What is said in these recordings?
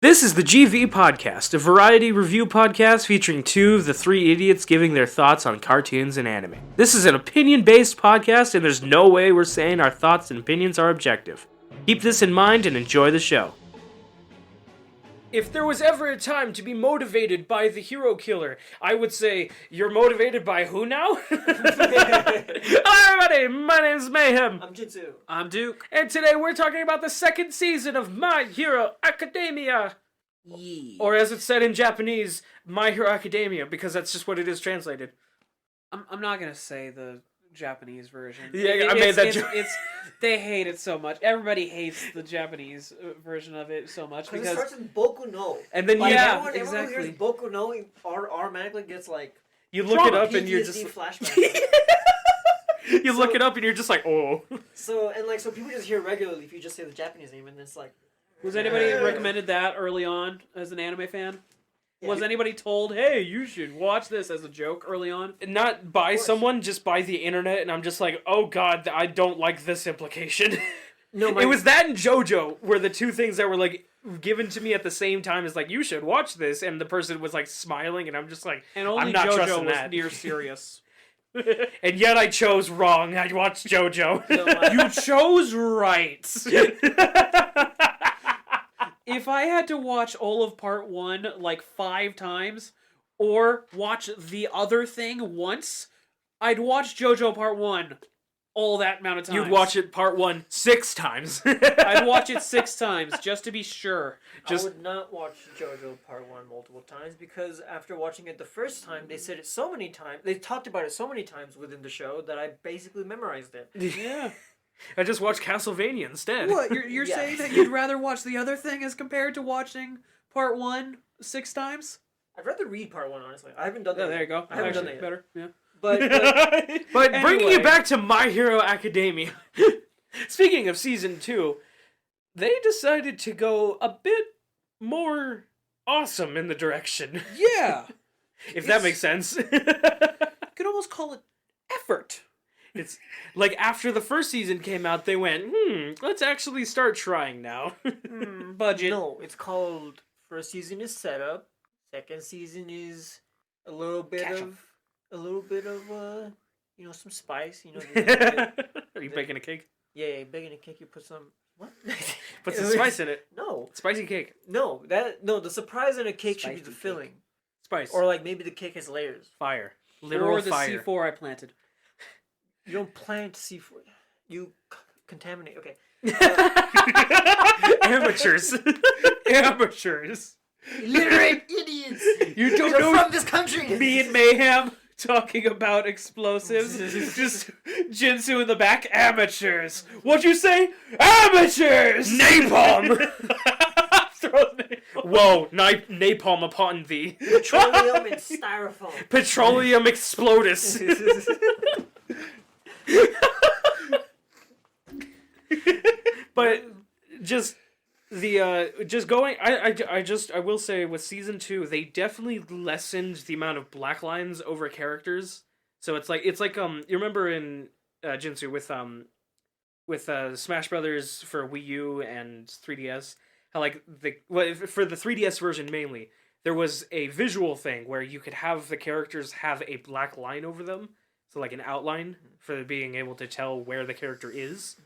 This is the GV Podcast, a variety review podcast featuring two of the three idiots giving their thoughts on cartoons and anime. This is an opinion-based podcast, and there's no way we're saying our thoughts and opinions are objective. Keep this in mind and enjoy the show. If there was ever a time to be motivated by the hero killer, I would say, you're motivated by who now? Hello everybody, my name's Mayhem. I'm Jitsu. I'm Duke. And today we're talking about the second season of My Hero Academia. Yeah. Or as it's said in Japanese, My Hero Academia, because that's just what it is translated. I'm not gonna say the Japanese version. Yeah, I made that joke. They hate it so much. Everybody hates the Japanese version of it so much Because because it starts with Boku no. And then Like, yeah, everyone who hears exactly. Boku no automatically gets like you look it up and you're PTSD just flashbacks. you look it up and you're just like, oh. So people just hear regularly if you just say the Japanese name and it's like. was anybody recommended that early on as an anime fan? Yeah. Was anybody told, hey, you should watch this as a joke early on? Not by someone, just by the internet, and I'm just like, oh god, I don't like this implication. No, It was that and JoJo were the two things that were like given to me at the same time as like, you should watch this, and the person was like smiling, and I'm just like, And only I'm not JoJo trusting was that. near serious. And yet I chose wrong. I watched JoJo. No, You chose right. If I had to watch all of part 1 like 5 times, or watch the other thing once, I'd watch JoJo part 1 all that amount of times. You'd watch it part 1 6 times. I'd watch it 6 times just to be sure. I would not watch JoJo Part 1 multiple times because after watching it the first time, they said it so many times, they talked about it so many times within the show that I basically memorized it. Yeah. I just watched Castlevania instead. What? You're Yeah. saying that you'd rather watch the other thing as compared to watching part 1 6 times? I'd rather read Part 1, honestly. I haven't done that Oh, yet. there you go. I haven't done Actually, that yet. better. Yeah. But But bringing Anyway. it back to My Hero Academia. Speaking of season 2, they decided to go a bit more awesome in the direction. Yeah. If that It's- makes sense. You could almost call it effort. It's like after the first season came out, they went, let's actually start trying now. Budget. no, it's called first season is setup, second season is a little bit Catch 'em. of some spice, the- Are you baking a cake? yeah, baking a cake you put some what? Put some spice in it. No. Spicy cake. The surprise in a cake should be Spicy the cake. filling. Spice. Or like maybe the cake has layers. fire. Literal Or the fire. C4 I planted. You don't plant C4. You contaminate. Okay. Amateurs. Amateurs. Illiterate idiots. You don't You're know from this country. me and Mayhem talking about explosives. Just Jinsu in the back. Amateurs. What'd you say? Amateurs! Napalm! Whoa, napalm upon thee. Petroleum and styrofoam. Petroleum explodus. But just the just going I will say with season 2 they definitely lessened the amount of black lines over characters. So it's like you remember in Jinsu with Smash Brothers for Wii U and 3DS, how like for the 3DS version mainly there was a visual thing where you could have the characters have a black line over them, so like an outline for being able to tell where the character is.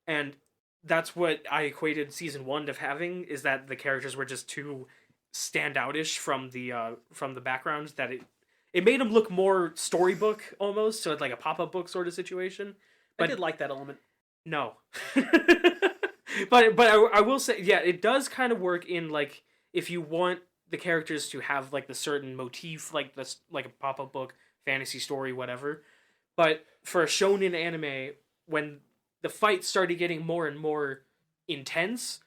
And that's what I equated season 1 to having, is that the characters were just too standoutish from the background, that it made them look more storybook almost, so it's like a pop-up book sort of situation. I did like that element. No. but I will say, yeah, it does kind of work in like if you want the characters to have like the certain motif, like this, like a pop-up book, fantasy story, whatever. But for a shonen anime, when the fight started getting more and more intense,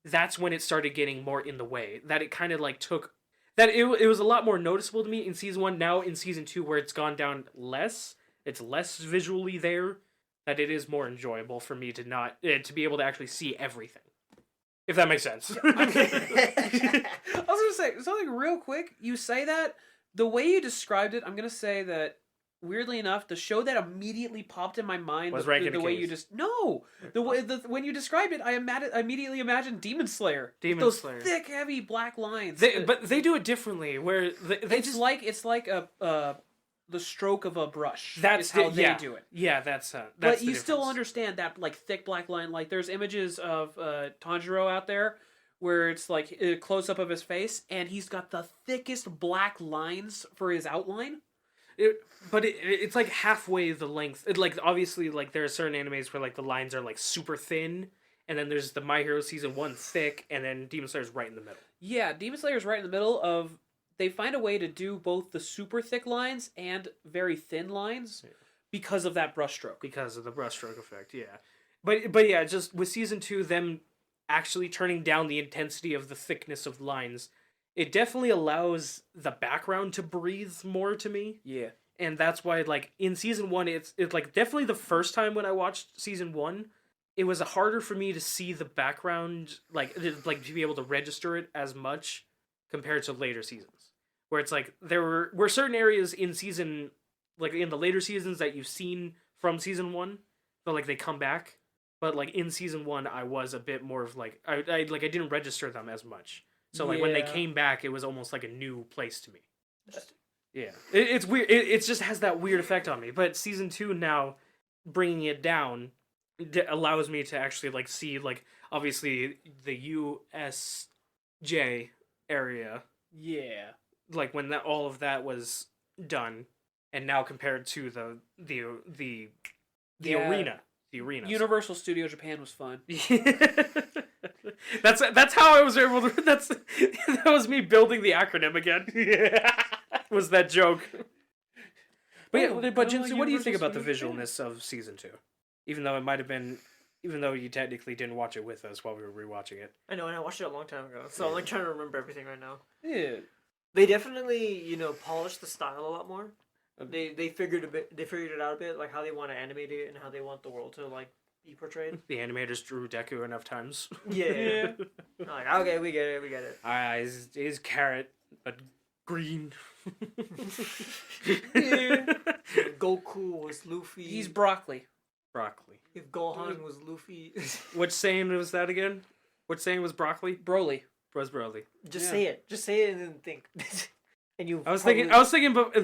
that's when it started getting more in the way. That it kind of like took that it was a lot more noticeable to me in season 1. Now in season 2, where it's gone down less, it's less visually there. That it is more enjoyable for me to not to be able to actually see everything. If that makes sense. I was gonna say something real quick. You say that the way you described it, I'm gonna say that weirdly enough, the show that immediately popped in my mind Was the Rankin' way you Kings. just when you described it, I immediately imagined Demon Slayer. With Demon those Slayer. thick, heavy black lines. But they do it differently. Where it's like the stroke of a brush. That's is how it, they yeah. do it. Yeah, that's But the you still difference. understand that like thick black line. Like there's images of Tanjiro out there where it's like a close up of his face, and he's got the thickest black lines for his outline. It's like halfway the length. Like obviously, like there are certain animes where like the lines are like super thin, and then there's the My Hero Season 1 thick, and then Demon Slayer's right in the middle. Yeah, Demon Slayer's right in the middle of. They find a way to do both the super thick lines and very thin lines because of that brushstroke. Because of the brushstroke effect, yeah. But yeah, just with Season 2, them actually turning down the intensity of the thickness of lines, it definitely allows the background to breathe more to me. Yeah. And that's why, like, in Season 1, it's like, definitely the first time when I watched Season 1, it was harder for me to see the background, like to be able to register it as much compared to later seasons. Where it's like, there were certain areas in season, like, in the later seasons that you've seen from Season 1, but, like, they come back. But, like, in Season 1, I was a bit more of, like, I didn't register them as much. So, like, when they Yeah. came back, it was almost like a new place to me. Interesting. Yeah. It's weird. It just has that weird effect on me. But Season 2 now, bringing it down, allows me to actually, like, see, like, obviously, the USJ area. Yeah. Like, when all of that was done, and now compared to the Yeah. arena. The arena. Universal Studio Japan was fun. That's how I was able to. That was me building the acronym again. Was that joke? But Jinsu, what do you think about the visualness of Season 2? Even though you technically didn't watch it with us while we were rewatching it. I know, and I watched it a long time ago, so I'm like trying to remember everything right now. Yeah. They definitely, polished the style a lot more. They figured it out a bit, like how they want to animate it and how they want the world to like be portrayed. The animators drew Deku enough times. Yeah. Like, okay, we get it. He's carrot, but green. Yeah. If Goku was Luffy. He's broccoli. Broccoli. If Gohan was Luffy. Which saying was that again? Which saying was broccoli? Broly. Was Broly. Just Yeah. say it. Just say it and then think. And you. I was thinking,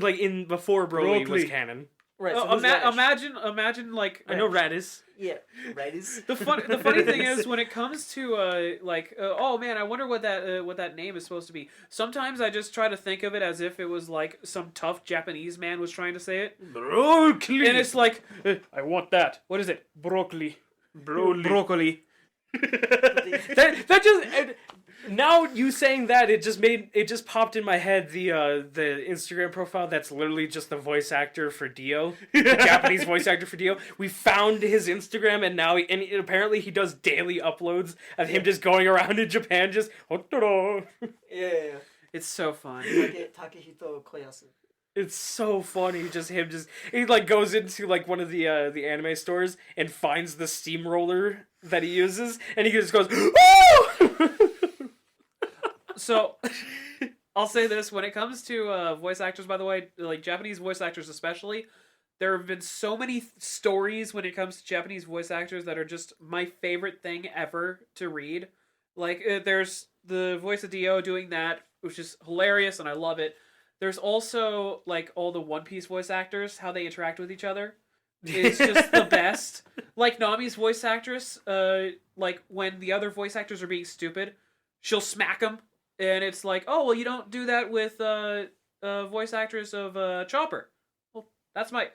like in before Broly was canon. Right. Oh, So who's Radish? imagine like I know Radis. Yeah. Radish. the funny thing is when it comes to oh man, I wonder what that name is supposed to be. Sometimes I just try to think of it as if it was like some tough Japanese man was trying to say it, Broccoli. and it's like I want that. What is it? Broccoli. Broccoli. that just now you saying that it just popped in my head the Instagram profile that's literally just the voice actor for Dio, the Japanese voice actor for Dio. We found his Instagram and now apparently he does daily uploads of him just going around in Japan just Yeah. It's so fun. Takehito Koyasu. It's so funny, he like goes into like one of the anime stores and finds the steamroller that he uses, and he just goes, "Oh!" So, I'll say this: when it comes to voice actors, by the way, like Japanese voice actors especially, there have been so many stories when it comes to Japanese voice actors that are just my favorite thing ever to read. Like, there's the voice of Dio doing that, which is hilarious, and I love it. There's also, like, all the One Piece voice actors, how they interact with each other. It's just the best. Like, Nami's voice actress, like, when the other voice actors are being stupid, she'll smack them. And it's like, oh, well, you don't do that with voice actress of Chopper. Well, that's my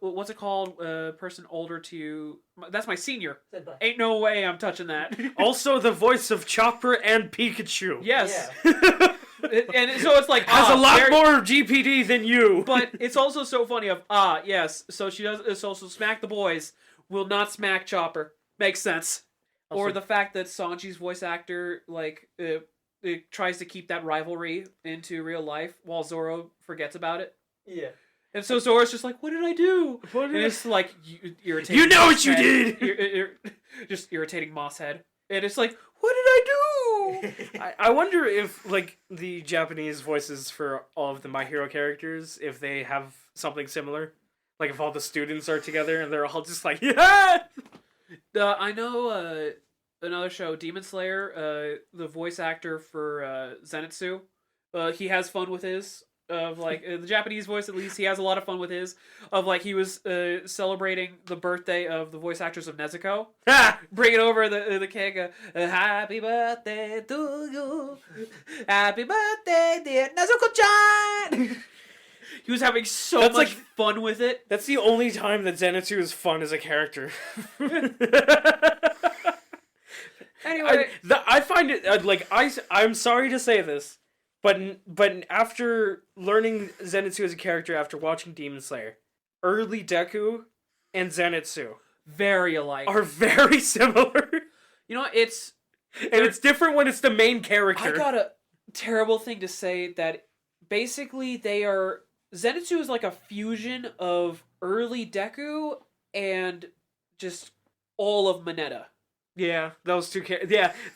what's it called? Person older to... That's my senior. Senpai. Ain't no way I'm touching that. Also the voice of Chopper and Pikachu. Yes. Yeah. And so it's like... Has a lot there- more GPD than you. But it's also so funny of, yes, so she does, so smack the boys, will not smack Chopper. Makes sense. Also- Or the fact that Sanji's voice actor, like, it tries to keep that rivalry into real life while Zoro forgets about it. Yeah. And so Zoro's just like, what did I do? And it's like, irritating. You know what you Mosshead. did! Just irritating Mosshead. And it's like, what did I do? I wonder if like the Japanese voices for all of the My Hero characters, if they have something similar. Like if all the students are together and they're all just like, yeah. I know another show, Demon Slayer. The voice actor for Zenitsu, he has fun with his. Of like the Japanese voice, at least he has a lot of fun with his. Of like he was celebrating the birthday of the voice actress of Nezuko, bringing over the cake. Happy birthday to you, happy birthday, dear Nezuko-chan. He was having so much fun with it. That's the only time that Zenitsu is fun as a character. Anyway, I find it like I'm sorry to say this. But after learning Zenitsu as a character after watching Demon Slayer, early Deku and Zenitsu very alike. are very similar. You know, it's different when it's the main character. I got a terrible thing to say that basically Zenitsu is like a fusion of early Deku and just all of Mineta. Yeah, those two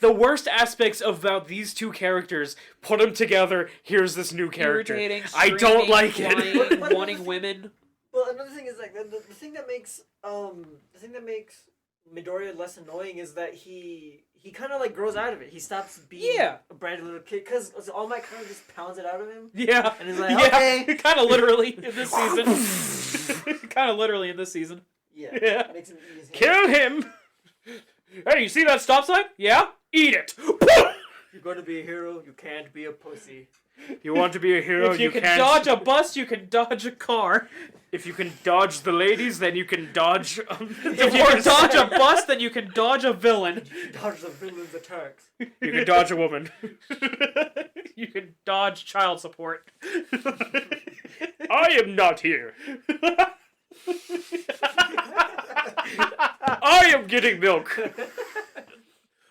the worst aspects about these two characters, put them together, here's this new character. Irritating, I don't like lying, it. wanting women. Well, another thing is like the thing that makes Midoriya less annoying is that he kind of like grows out of it. He stops being a bratty little kid because All Might kind of just pounds it out of him. Yeah, and he's like, okay, kind of literally in this season. Kind of literally in this season. Yeah. Makes him eat his hand. Kill him. Hey, you see that stop sign? Yeah? Eat it! You're going to be a hero, you can't be a pussy. You want to be a hero, if you can can't... dodge a bus, you can dodge a car. If you can dodge the ladies, then you can dodge... if you can dodge a bus, then you can dodge a villain. You can dodge the villain's attacks. You can dodge a woman. You can dodge child support. I am not here. I am getting milk.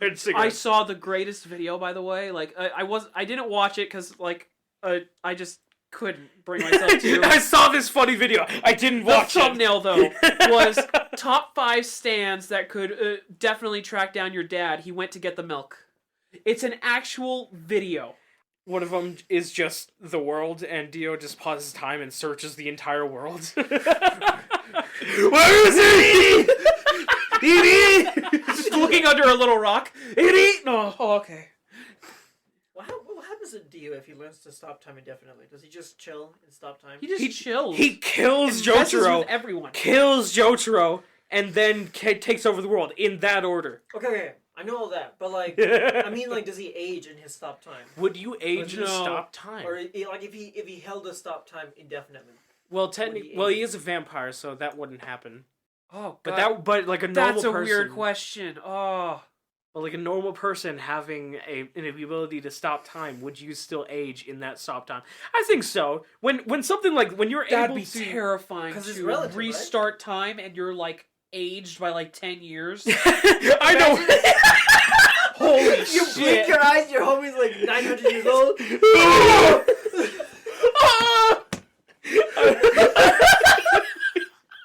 And I saw the greatest video, by the way. Like I didn't watch it because like I just couldn't bring myself to. I saw this funny video. I didn't watch it. The thumbnail though was top 5 stands that could definitely track down your dad. He went to get the milk. It's an actual video. One of them is just the world, and Dio just pauses time and searches the entire world. Where is he? Just looking under a little rock. No. Oh, okay. What happens to Dio if he learns to stop time indefinitely? Does he just chill and stop time? He just chills. He kills and messes Jotaro. with everyone. Kills Jotaro, and then takes over the world in that order. Okay. I know all that, but like, I mean, like, does he age in his stop time? Would you age in stop time? Or like, if he held a stop time indefinitely? Well, technically, he is a vampire, so that wouldn't happen. Oh, God. But like a normal person. That's a weird question. Oh. But like a normal person having an ability to stop time, would you still age in that stop time? I think so. When something like when you're That'd able be to terrifying it's to relative, restart time and you're like aged by like 10 years. I know. Holy you shit! blink your eyes, your homie's like 900 years old.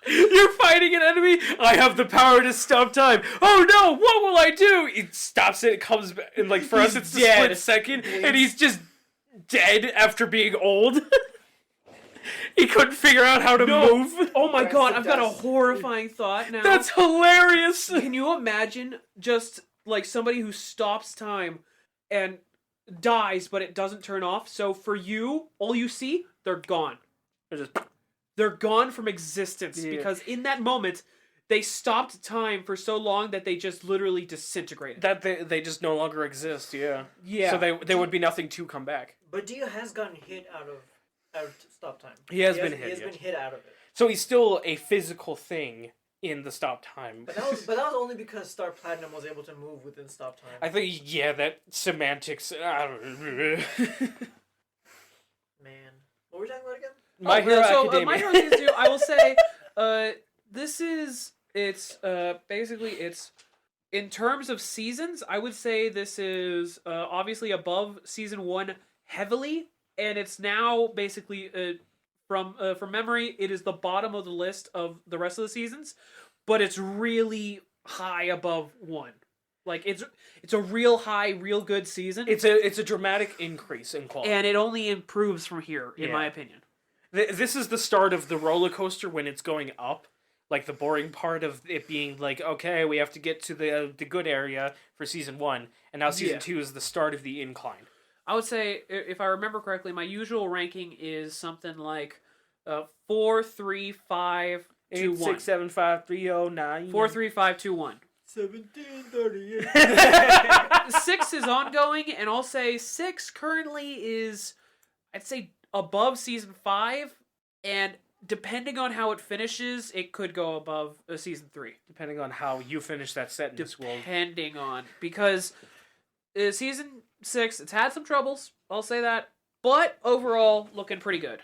You're fighting an enemy. I have the power to stop time. Oh no! What will I do? He stops it. It comes back, and like for us, it's a split second, and he's just dead after being old. He couldn't figure out how to move. Oh my God! I've got a horrifying thought now. That's hilarious. Can you imagine just like somebody who stops time and dies, but it doesn't turn off? So for you, all you see, they're gone. They're gone from existence because in that moment, they stopped time for so long that they just literally disintegrated. That they just no longer exist. Yeah. Yeah. So there would be nothing to come back. But Dio has gotten hit out of stop time. He has been hit out of it. So he's still a physical thing in the stop time. But that was only because Star Platinum was able to move within stop time. I think that semantics. I don't know. Man, what were we talking about again? My Hero Academia. My Hero Season 2, I will say, basically it's in terms of seasons, I would say this is obviously above season 1 heavily, and it's now basically from memory, it is the bottom of the list of the rest of the seasons, but it's really high above 1. Like it's a real high, real good season. It's a dramatic increase in quality, and it only improves from here, in my opinion. This is the start of the roller coaster when it's going up. Like the boring part of it being like, okay, we have to get to the good area for season 1, and now season 2 is the start of the incline. I would say, if I remember correctly, my usual ranking is something like 4, 3, 5, 2, 1. 6, 7, 5, 3, 0, 9. 4, 3, 5, 2, 1. 1738. 6 is ongoing, and I'll say 6 currently is, I'd say, above season 5, and depending on how it finishes, it could go above season 3. Depending on how you finish that sentence. Depending on, because season 6, it's had some troubles, I'll say that, but overall, looking pretty good.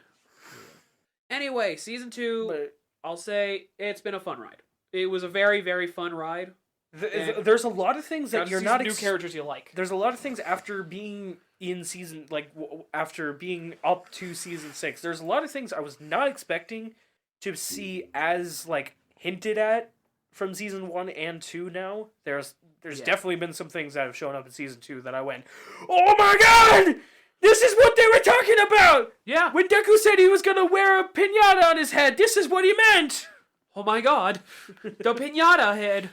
Anyway, season 2, I'll say it's been a fun ride. It was a very, very fun ride. There's a lot of things that you're not new characters you like. There's a lot of things after being in season after being up to season 6. There's a lot of things I was not expecting to see as hinted at from season 1 and 2 now. There's definitely been some things that have shown up in season 2 that I went, "Oh my god! This is what they were talking about!" Yeah. When Deku said he was gonna wear a piñata on his head, this is what he meant! Oh my god. The piñata head.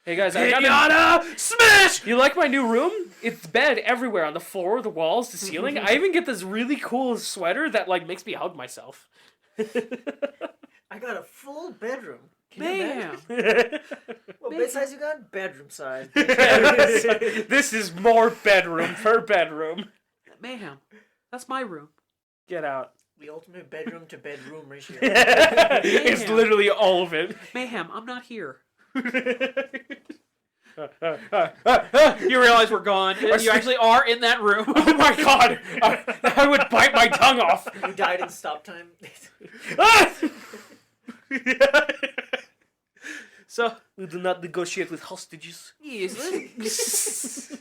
Hey guys, Piñata smash! You like my new room? It's bed everywhere, on the floor, the walls, the ceiling. I even get this really cool sweater that makes me hug myself. I got a full bedroom. Man. What bed size you got? Bedroom size. This is more bedroom per bedroom. Mayhem. That's my room. Get out. The ultimate bedroom to bedroom ratio. It's literally all of it. Mayhem, I'm not here. You You realize we're gone. You actually are in that room. Oh my god! I would bite my tongue off. You died in stop time. So we do not negotiate with hostages. yes,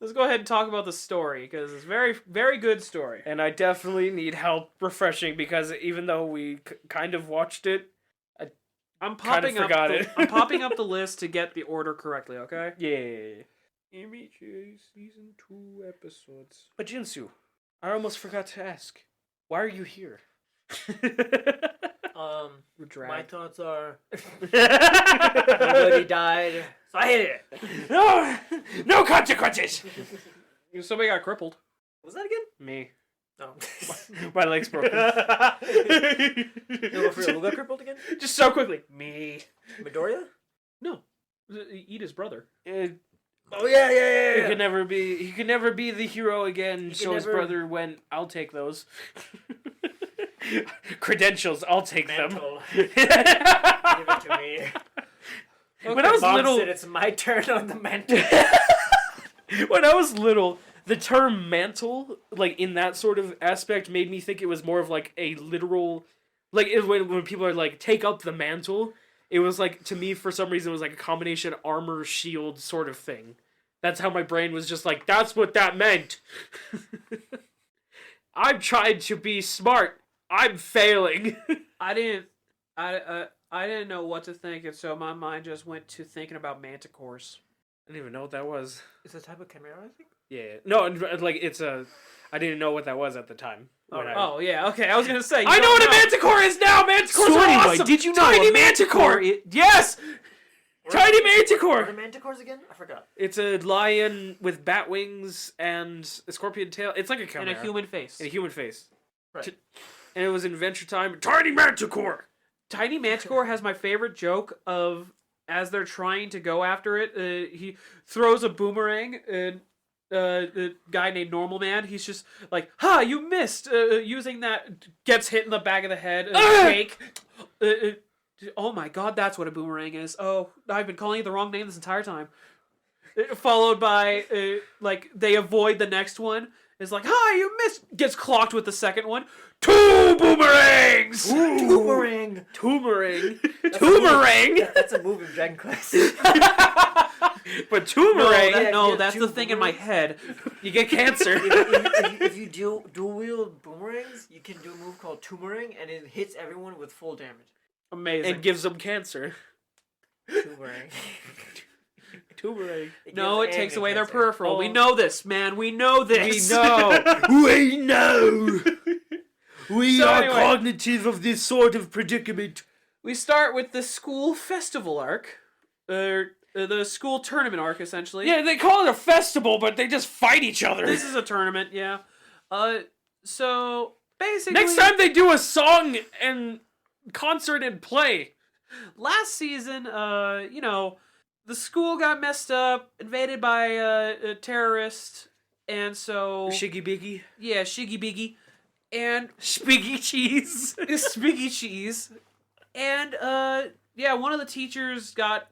let's go ahead and talk about the story, because it's very, very good story. And I definitely need help refreshing, because even though we kind of watched it, I'm popping up the list to get the order correctly, okay? yeah. Images, season 2 episodes. But Jinsu, I almost forgot to ask, why are you here? My thoughts are nobody died, so I hit it. No consequences. Somebody got crippled. Was that again? Me. No. My leg's broken. No, for real, who got crippled again? Just so quickly. Me. Midoriya? No. Eat his brother. Oh yeah. He could never be the hero again. So his brother went, "I'll take those." Credentials, I'll take Mantle. them. Give it to me. Okay. When I was Mom little, said it's my turn on the mantle. when I was little, the term mantle, in that sort of aspect, made me think it was more of a literal, when people are take up the mantle. It was to me, for some reason, it was a combination armor shield sort of thing. That's how my brain was just that's what that meant. I'm trying to be smart. I'm failing. I didn't know what to think, and so my mind just went to thinking about manticores. I didn't even know what that was. It's a type of chimera, I think. Yeah. No, it's a... I didn't know what that was at the time. Oh, yeah, okay. I was going to say... I know what a manticore is now! Manticores are awesome! Did you know Tiny manticore! Yes! Tiny manticore! What are manticores again? I forgot. It's a lion with bat wings and a scorpion tail. It's like a chimera. And a human face. And a human face. Right. And it was in Adventure Time. Tiny manticore! Tiny Manticore has my favorite joke of, as they're trying to go after it, he throws a boomerang, and a guy named Normal Man, he's just like, "Ha, you missed!" Using that, gets hit in the back of the head, shake. Oh my god, that's what a boomerang is. Oh, I've been calling it the wrong name this entire time. Followed by, they avoid the next one. It's like, "Hi, you missed!" Gets clocked with the second one. 2 boomerangs! Boomerang! Toomerang. Toomerang! That's a move in Dragon Quest. But toomerang... No, that's the thing in my head. You get cancer. If you dual wield boomerangs, you can do a move called Toomerang, and it hits everyone with full damage. Amazing. And gives them cancer. Toomerang. Turmeric. No, it gives takes anger away their cancer. peripheral. We Oh. know this, man. We know this. We know. We know. We So are anyway. cognitive of this sort of predicament. We start with the school festival arc. The school tournament arc, essentially. Yeah, they call it a festival, but they just fight each other. This is a tournament, yeah. So, basically... Next time they do a song and concert and play. Last season, the school got messed up, invaded by a terrorist, and so... Shiggy Biggy. Yeah, Shiggy Biggy. And... Spiggy Cheese. Spiggy Cheese. And, one of the teachers got,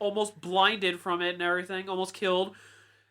almost blinded from it and everything, almost killed.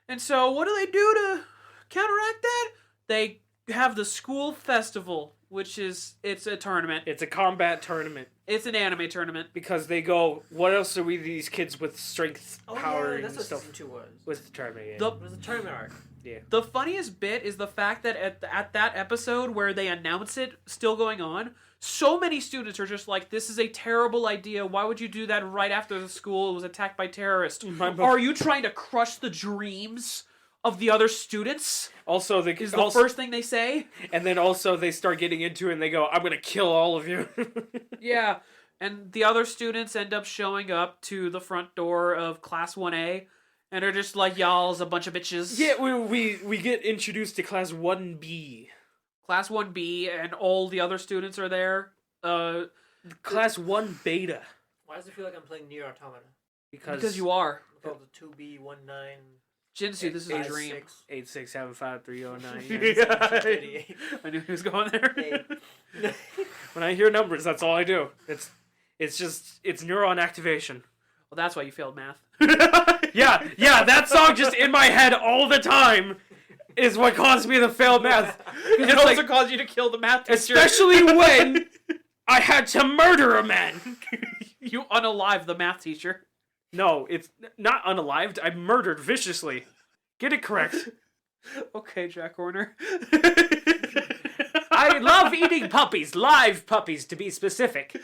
And so, what do they do to counteract that? They have the school festival, which is, it's a tournament. It's a combat tournament. It's an anime tournament. Because they go, what else are we these kids with strength, power, that's and what stuff? season 2 was. With the tournament, yeah. It was a tournament arc. Yeah. The funniest bit is the fact that at that episode where they announce it still going on, so many students are just like, this is a terrible idea. Why would you do that right after the school was attacked by terrorists? Are you trying to crush the dreams of the other students? Also, Is the first thing they say? And then also they start getting into it and they go, I'm gonna kill all of you. Yeah. And the other students end up showing up to the front door of Class 1A. And they're just like, y'all's a bunch of bitches. Yeah, we get introduced to Class 1B. Class 1B and all the other students are there. Class 1 Beta. Why does it feel like I'm playing Nier Automata? Because you are. With all the 2B19. Jinsu, this is a 5, dream. 6, 8675309. I knew he was going there. 8. When I hear numbers, that's all I do. It's neuron activation. Well, that's why you failed math. Yeah, that song just in my head all the time is what caused me to fail math. It It's also like, caused you to kill the math teacher. especially when I had to murder a man. You unalive the math teacher. No, it's not unalived. I murdered viciously. Get it correct. Okay, Jack Horner. I love eating puppies. Live puppies, to be specific.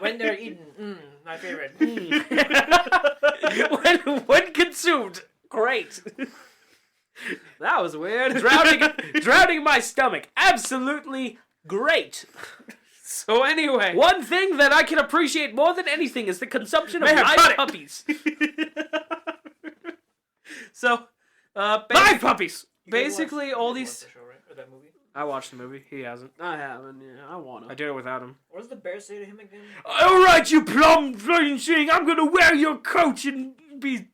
When they're eaten, my favorite. when consumed, great. That was weird. Drowning my stomach, absolutely great. So anyway. One thing that I can appreciate more than anything is the consumption of Man, cut live it. puppies. So, Live puppies. basically all these... The show, right? Or that movie. I watched the movie. He hasn't. I haven't, yeah, I wanna. I did it without him. What does the bear say to him again? All right, you plum flying thing. I'm gonna wear your coat and be.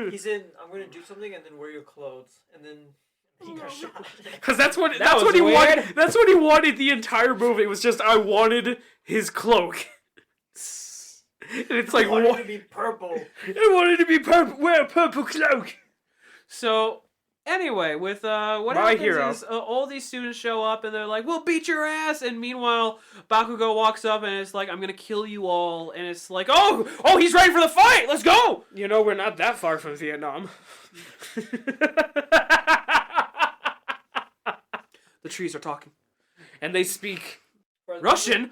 He said, "I'm gonna do something and then wear your clothes," and then he got shot. Because that's what was he weird. wanted. That's what he wanted the entire movie. It was just I wanted his cloak. And it's like I wanted what? to be purple. I wanted to be purple. Wear a purple cloak. So, anyway, with what My happens hero. is all these students show up and they're like, "We'll beat your ass," and meanwhile, Bakugo walks up and it's like, "I'm gonna kill you all," and it's like, "Oh, he's ready for the fight. Let's go!" You know, we're not that far from Vietnam. The trees are talking And they speak For as Russian.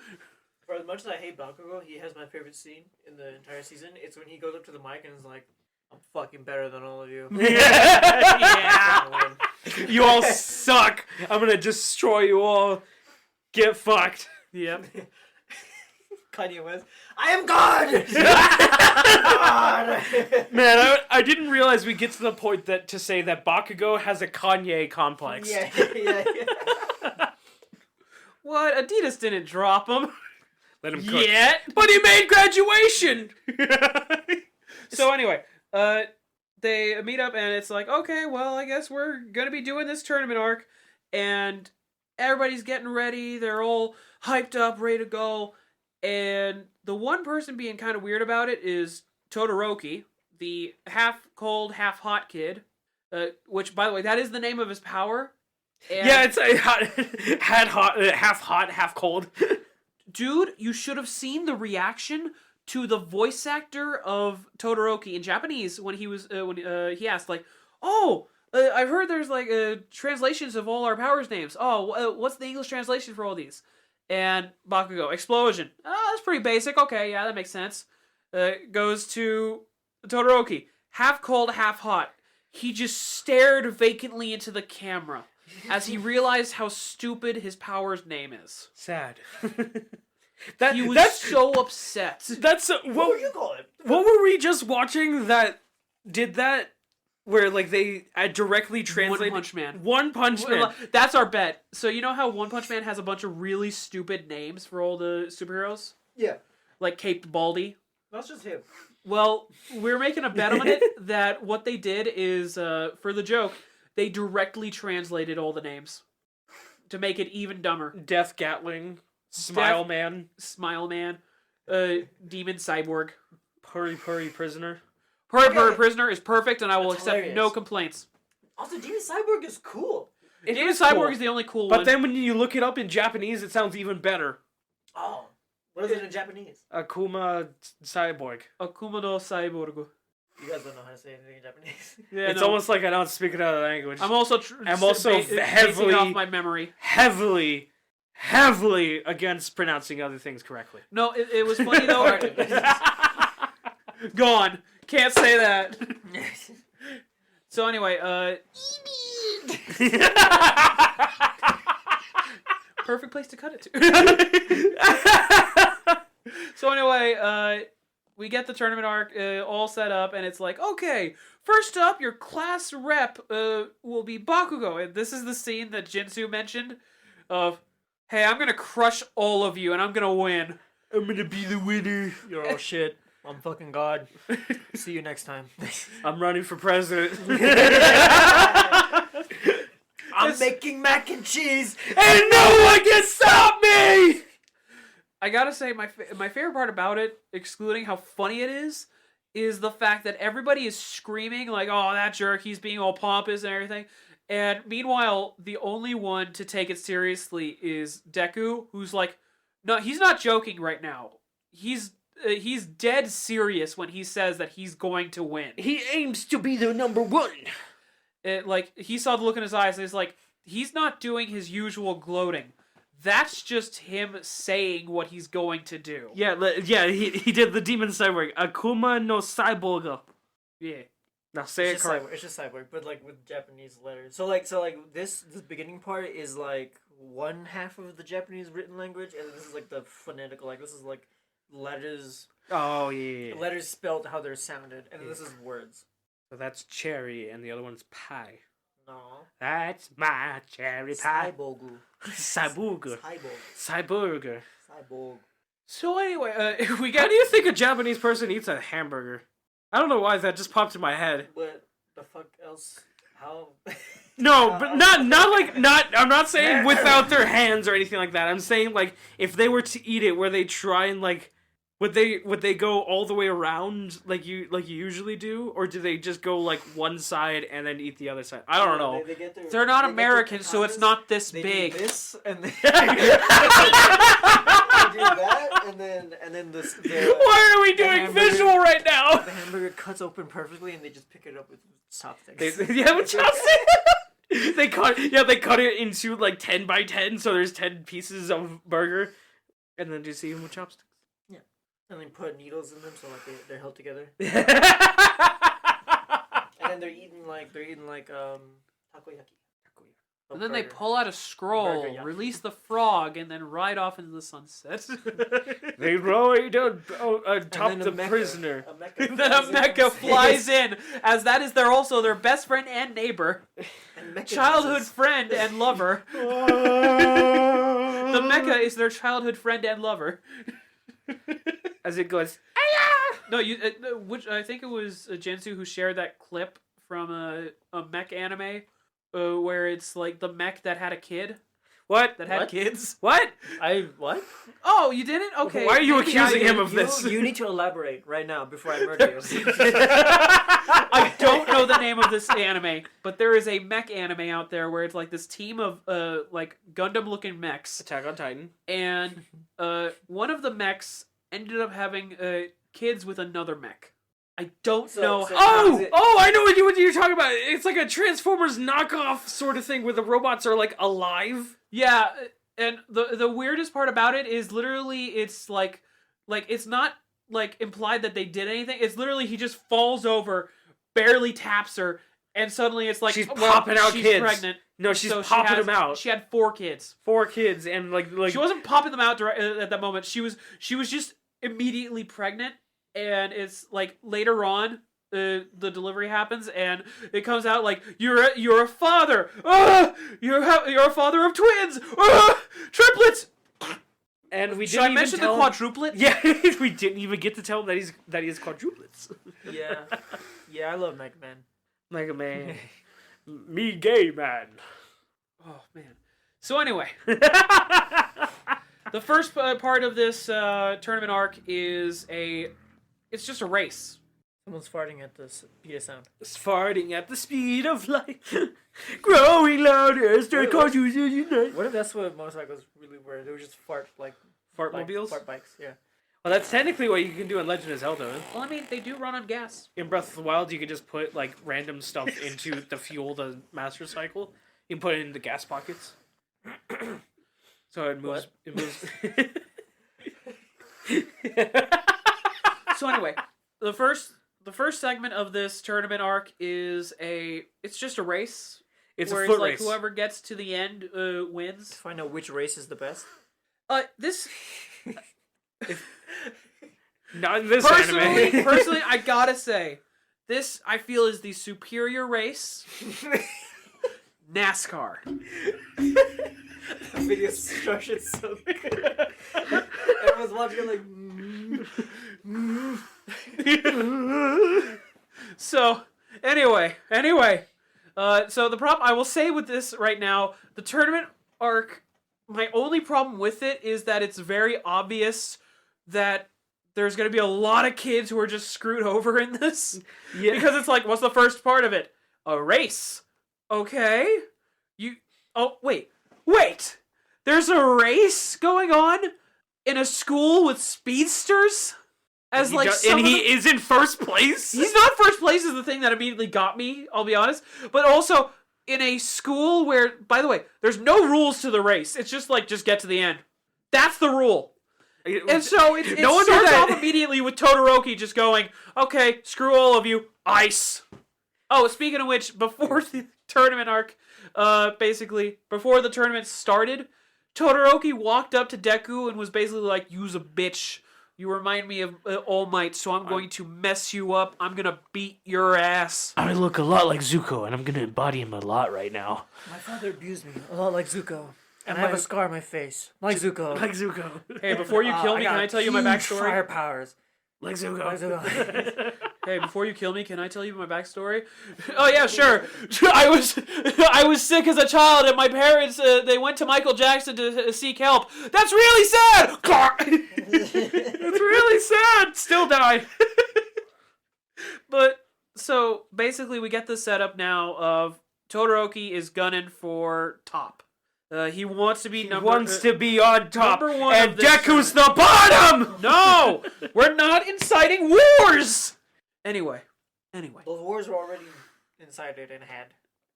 For as much as I hate Bakugo, he has my favorite scene in the entire season. It's when he goes up to the mic and is like, "I'm fucking better than all of you." Yeah. You all suck. I'm gonna destroy you all. Get fucked. Yep. Kanye West, "I am God." God. Man, I didn't realize we get to the point that to say that Bakugo has a Kanye complex. Yeah. What? Adidas didn't drop him Let him cook. yet. But he made graduation. So anyway, they meet up and it's like, okay, well, I guess we're gonna be doing this tournament arc, and everybody's getting ready. They're all hyped up, ready to go. And the one person being kind of weird about it is Todoroki, the half cold, half hot kid. Which, by the way, that is the name of his power. And Yeah, it's a half hot, half cold. dude, you should have seen the reaction to the voice actor of Todoroki in Japanese when he was when he asked like, "Oh, I've heard there's like translations of all our powers names. Oh, what's the English translation for all these?" And Bakugo, explosion. Oh, that's pretty basic. Okay, yeah, that makes sense. Goes to Todoroki, half cold, half hot. He just stared vacantly into the camera as he realized how stupid his power's name is. Sad. He was so upset. That's What would you call it? What were we just watching that did that? Where like they directly translated One Punch Man. One Punch Man. That's our bet. So you know how One Punch Man has a bunch of really stupid names for all the superheroes? Yeah. Like Cape Baldy. That's just him. Well, we're making a bet on it that what they did is, for the joke, they directly translated all the names to make it even dumber. Death Gatling, Smile Man, Smile Man, Demon Cyborg. Purry Prisoner. Purry Prisoner is perfect, and I will That's accept hilarious. no complaints. Also, Demon Cyborg is cool. Demon is Cyborg cool. is the only cool But one. then when you look it up in Japanese, it sounds even better. Oh. What is it in Japanese? Akuma Cyborg. Akuma no Cyborg. You guys don't know how to say anything in Japanese. Yeah, It's no. almost like I don't speak another language. I'm also basing heavily- off my memory. heavily against pronouncing other things correctly. No, it was funny though. Gone. Can't say that. So anyway, perfect place to cut it to. So anyway, we get the tournament arc all set up, and it's like, okay, first up, your class rep will be Bakugo, and this is the scene that Jinsu mentioned of, hey, I'm gonna crush all of you, and I'm gonna win. I'm gonna be the winner. You're all shit. I'm fucking God. See you next time. I'm running for president. I'm making mac and cheese. And no one can stop me! I gotta say, my favorite part about it, excluding how funny it is the fact that everybody is screaming like, oh, that jerk, he's being all pompous and everything. And meanwhile, the only one to take it seriously is Deku, who's like, no, he's not joking right now. He's dead serious when he says that he's going to win. He aims to be the number one. He saw the look in his eyes, and he's like, he's not doing his usual gloating. That's just him saying what he's going to do. Yeah, he did the Demon Cyborg. Akuma no Cyborg. Yeah. Now say it correctly. It's just cyborg, but like with Japanese letters. So this beginning part is like one half of the Japanese written language, and this is like the phonetical. Like this is like letters. Oh yeah. Letters spelled how they're sounded, and this is words. So that's cherry, and the other one's pie. No. That's my cherry pie. Cyborg. Cyborg. Cyborg. Cyborg. Cyborg. So anyway, we How got... do you think a Japanese person eats a hamburger? I don't know why that just popped in my head. What the fuck else? How? No, but not. I'm not saying without their hands or anything like that. I'm saying like if they were to eat it, where they try and like, would they go all the way around like you usually do, or do they just go like one side and then eat the other side? I don't know. They're not American, so it's not this they big. Do this and then they do that and then this. Why are we doing hamburger- visual right now? The hamburger cuts open perfectly, and they just pick it up with chopsticks. Yeah, with chopsticks. They cut it into like 10 by 10, so there's 10 pieces of burger, and then just eat them with chopsticks. Yeah, and then put needles in them so like they're held together. And then they're eating like takoyaki. And then they pull out a scroll, Burger, yeah. release the frog, and then ride off into the sunset. They ride atop the mecha- prisoner. A mecha And then a mecha flies in, as that is also their best friend and neighbor, And mecha childhood Jesus. friend and lover. The mecha is their childhood friend and lover. As it goes. No, which I think it was Jensu who shared that clip from a mech anime, where it's like the mech that had a kid What? that had What? kids. What? What? Oh, you didn't? Okay. Why are you maybe accusing I him did. of this? You need to elaborate right now before I murder you. I don't know the name of this anime, but there is a mech anime out there where it's like this team of like Gundam-looking mechs, Attack on Titan. and one of the mechs ended up having kids with another mech. I don't know. I know what you're talking about. It's like a Transformers knockoff sort of thing where the robots are like alive. Yeah, and the weirdest part about it is literally it's like it's not like implied that they did anything. It's literally he just falls over, barely taps her, and suddenly it's like she's popping out she's kids. Pregnant. No, she's So popping them out. She had 4 kids. 4 kids, and like She wasn't popping them out at that moment. She was just immediately pregnant, and it's like later on the delivery happens, and it comes out like you're a father. You're a father of twins. Triplets. And we Should didn't I mention the even quadruplet? Yeah, we didn't even get to tell him that he has quadruplets. Yeah, I love Mega Man. Mega Man, me gay man. Oh man. So anyway, the first part of this tournament arc is it's just a race. Someone's farting at the speed of sound. Farting at the speed of light, growing louder as the cartoons unite. What if that's what motorcycles really were? They were just Fartmobiles? Fart bikes, yeah. Well, that's technically what you can do in Legend of Zelda. Well, I mean, they do run on gas. In Breath of the Wild, you can just put like random stuff into the fuel, the Master Cycle. You can put it in the gas pockets. So it moves. What? It moves. So anyway, the first segment of this tournament arc is it's just a race. It's where a foot it's like race. whoever gets to the end wins. To find out which race is the best. This Not in this personally, anime. personally, I gotta say, this I feel is the superior race. NASCAR. The video structured so good. Everyone's watching like. So anyway, so the problem I will say with this right now, the tournament arc. My only problem with it is that it's very obvious that there's going to be a lot of kids who are just screwed over in this. Yeah. Because it's like, what's the first part of it? A race. Okay. Wait. There's a race going on in a school with speedsters? As and like he is in first place? He's not first place is the thing that immediately got me, I'll be honest. But also, in a school where, by the way, there's no rules to the race. It's just like, just get to the end. That's the rule. And so it No one starts did that. off immediately with Todoroki just going, okay, screw all of you, ice. Oh, speaking of which, before the tournament arc, basically, before the tournament started, Todoroki walked up to Deku and was basically like, you's a bitch. You remind me of All Might, so I'm going to mess you up. I'm going to beat your ass. I look a lot like Zuko, and I'm going to embody him a lot right now. My father abused me a lot like Zuko. And I have a scar on my face. Like Zuko. Like Zuko. Hey, before you kill me, can I tell you my backstory? Fire powers. Like Zuko. Like Zuko. Hey, before you kill me, can I tell you my backstory? Oh yeah, sure. I was sick as a child, and my parents they went to Michael Jackson to seek help. That's really sad. It's really sad. Still died. But so basically, we get the setup now of Todoroki is gunning for top. He wants to be to be on top, number one and of this Deku's the bottom. No, we're not inciting wars. Anyway. Those wars were already incited and had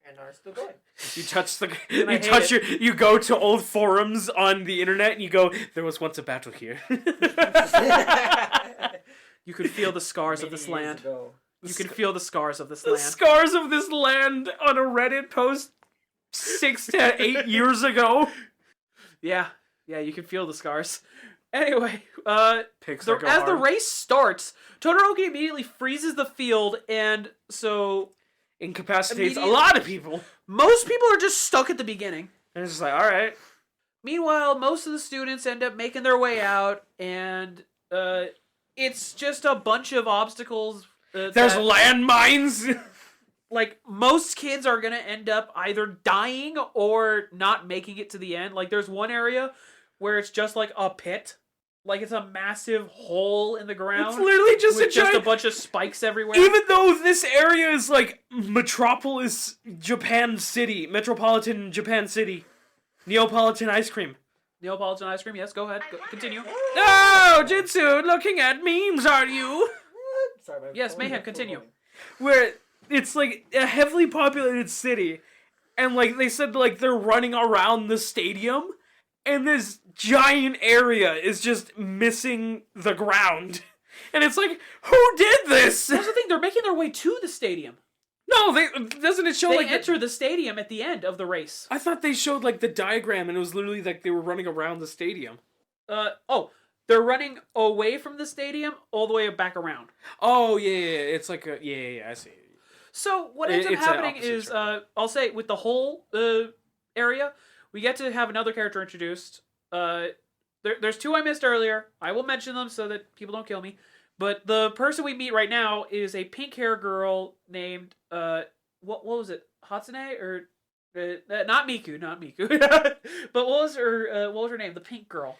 and are still going. You touch the. I You hate touch it. your. You go to old forums on the internet, and you go. There was once a battle here. You could feel the scars of this land. You can feel the scars of this The land. scars of this land on a Reddit post 6 to 8 years ago. Yeah, you can feel the scars. Anyway, Picks that go as the hard. race starts, Todoroki immediately freezes the field, and so Incapacitates a Immediate- lot of people. most people are just stuck at the beginning. And it's just like, all right. Meanwhile, most of the students end up making their way out, and it's just a bunch of obstacles. There's that- landmines. like most kids are gonna end up either dying or not making it to the end. Like there's one area where it's just like a pit, like it's a massive hole in the ground. It's literally just with a just giant. a bunch of spikes everywhere. Even though this area is like metropolis Japan City, metropolitan Japan City, Neapolitan ice cream. Neapolitan ice cream. Yes, go ahead. Continue. Oh, Jitsu, looking at memes, are you? Sorry, my Yes, phone Mayhem, is continue. full. Where it's like a heavily populated city, and like they said, like they're running around the stadium, and this giant area is just missing the ground. And it's like, who did this? That's the thing. They're making their way to the stadium. No, doesn't it show They like enter the stadium at the end of the race. I thought they showed like the diagram, and it was literally like they were running around the stadium. They're running away from the stadium all the way back around. Oh yeah. It's like I see. So what ends up It's an happening opposite is, direction. I'll say, with the whole area, we get to have another character introduced. There's two I missed earlier. I will mention them so that people don't kill me. But the person we meet right now is a pink hair girl named what was it? Hatsune or not Miku. But what was her name? The pink girl.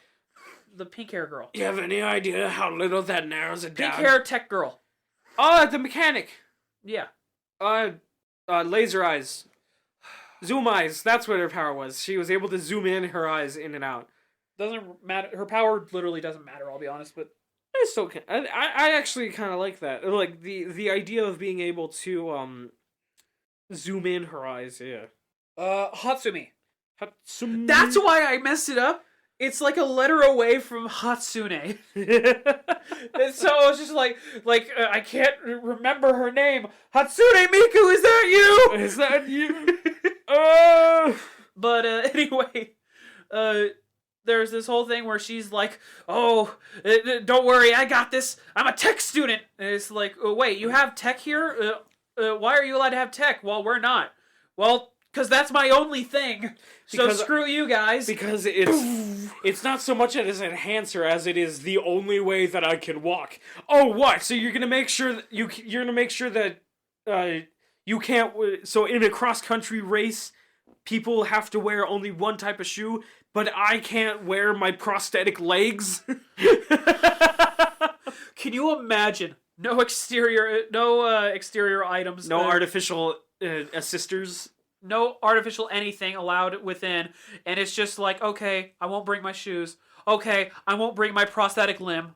The pink hair girl. You have any idea how little that narrows it Pink down? hair tech girl. Oh, the mechanic. Yeah. Laser eyes. Zoom eyes. That's what her power was. She was able to zoom in her eyes in and out. Doesn't matter. Her power literally doesn't matter, I'll be honest, but I still can. I actually kind of like that. Like the idea of being able to zoom in her eyes. Yeah. Hatsumi. Hatsune. That's why I messed it up. It's like a letter away from Hatsune. And so I was just like I can't remember her name. Hatsune Miku, is that you? Is that you? But anyway, there's this whole thing where she's like, "Oh, don't worry, I got this. I'm a tech student." And it's like, "Oh, wait, you have tech here? Why are you allowed to have tech while we're not?" Well, because that's my only thing. So screw you guys. Because it's not so much as an enhancer as it is the only way that I can walk. Oh, what? So you're gonna make sure that you're gonna make sure that you can't. So in a cross country race, people have to wear only one type of shoe, but I can't wear my prosthetic legs. Can you imagine? No exterior items. No artificial assisters. No artificial anything allowed within, and it's just like, okay, I won't bring my shoes. Okay, I won't bring my prosthetic limb.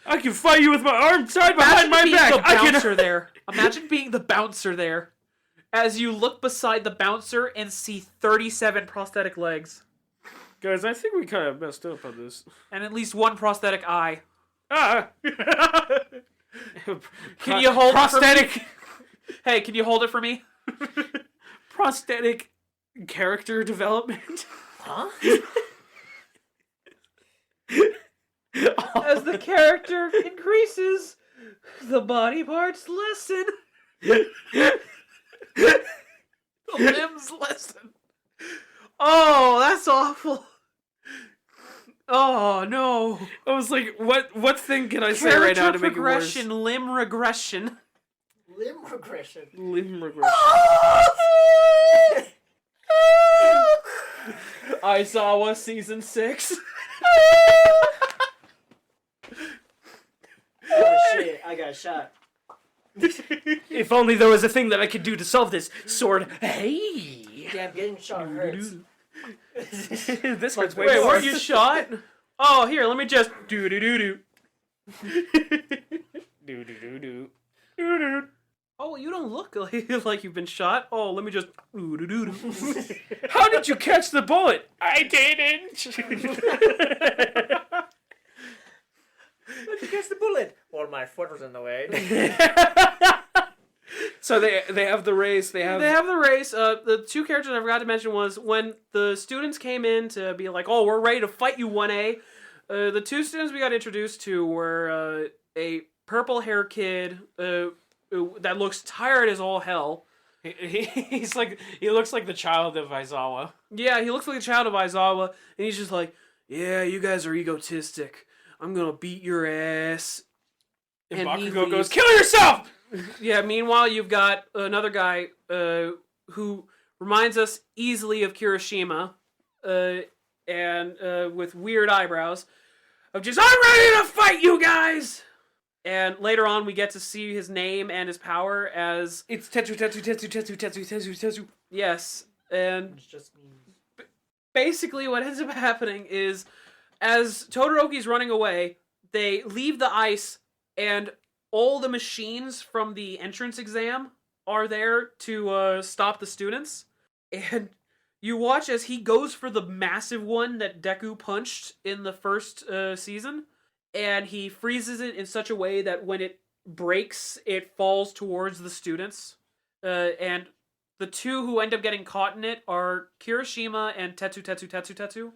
I can fight you with my arm tied behind my being back. The bouncer there. Imagine being the bouncer there, as you look beside the bouncer and see 37 prosthetic legs, Guys, I think we kind of messed up on this. and at least one prosthetic eye. Ah. Can you hold prosthetic? it for me? Hey, can you hold it for me? Prosthetic character development. Huh? As the character increases, the body parts lessen. The limbs lessen. Oh, that's awful. Oh no. I was like, what thing can I say right now to make it worse? Progression, limb regression. Limb regression. Limb regression. Aizawa season 6. Oh shit, I got shot. If only there was a thing that I could do to solve this. Sword. Hey. Damn, getting shot hurts. This hurts way Wait, more. weren't you shot? Oh, here, let me just do do do do. Do do do do. Do do. Oh, you don't look like you've been shot. Oh, let me just do do do do. How did you catch the bullet? I didn't. How'd you catch the bullet? Well, my foot was in the way. So they have the race. They have the race. The two characters I forgot to mention was when the students came in to be like, "Oh, we're ready to fight you, 1A." The two students we got introduced to were a purple hair kid that looks tired as all hell. he looks like the child of Aizawa. Yeah, he looks like a child of Aizawa, and he's just like, "Yeah, you guys are egotistic. I'm gonna beat your ass." And And he Bakugo goes, leaves. "Kill yourself!" Yeah, meanwhile, you've got another guy who reminds us easily of Kirishima, and with weird eyebrows, of just, "I'm ready to fight you guys!" And later on, we get to see his name and his power as... It's Tetsu, Tetsu, Tetsu, Tetsu, Tetsu, Tetsu, Tetsu. Yes, and It's just me. basically what ends up happening is, as Todoroki's running away, they leave the ice, and all the machines from the entrance exam are there to stop the students. And you watch as he goes for the massive one that Deku punched in the first season, and he freezes it in such a way that when it breaks, it falls towards the students. And the two who end up getting caught in it are Kirishima and Tetsu.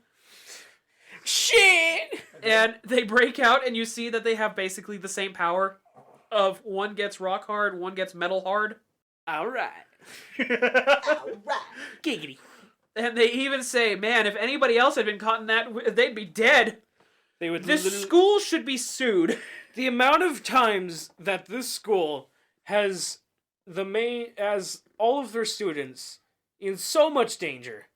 Shit! And they break out, and you see that they have basically the same power. Of one gets rock hard, one gets metal hard. Alright. Giggity. And they even say, man, if anybody else had been caught in that, they'd be dead. They would This school should be sued. The amount of times that this school has as all of their students in so much danger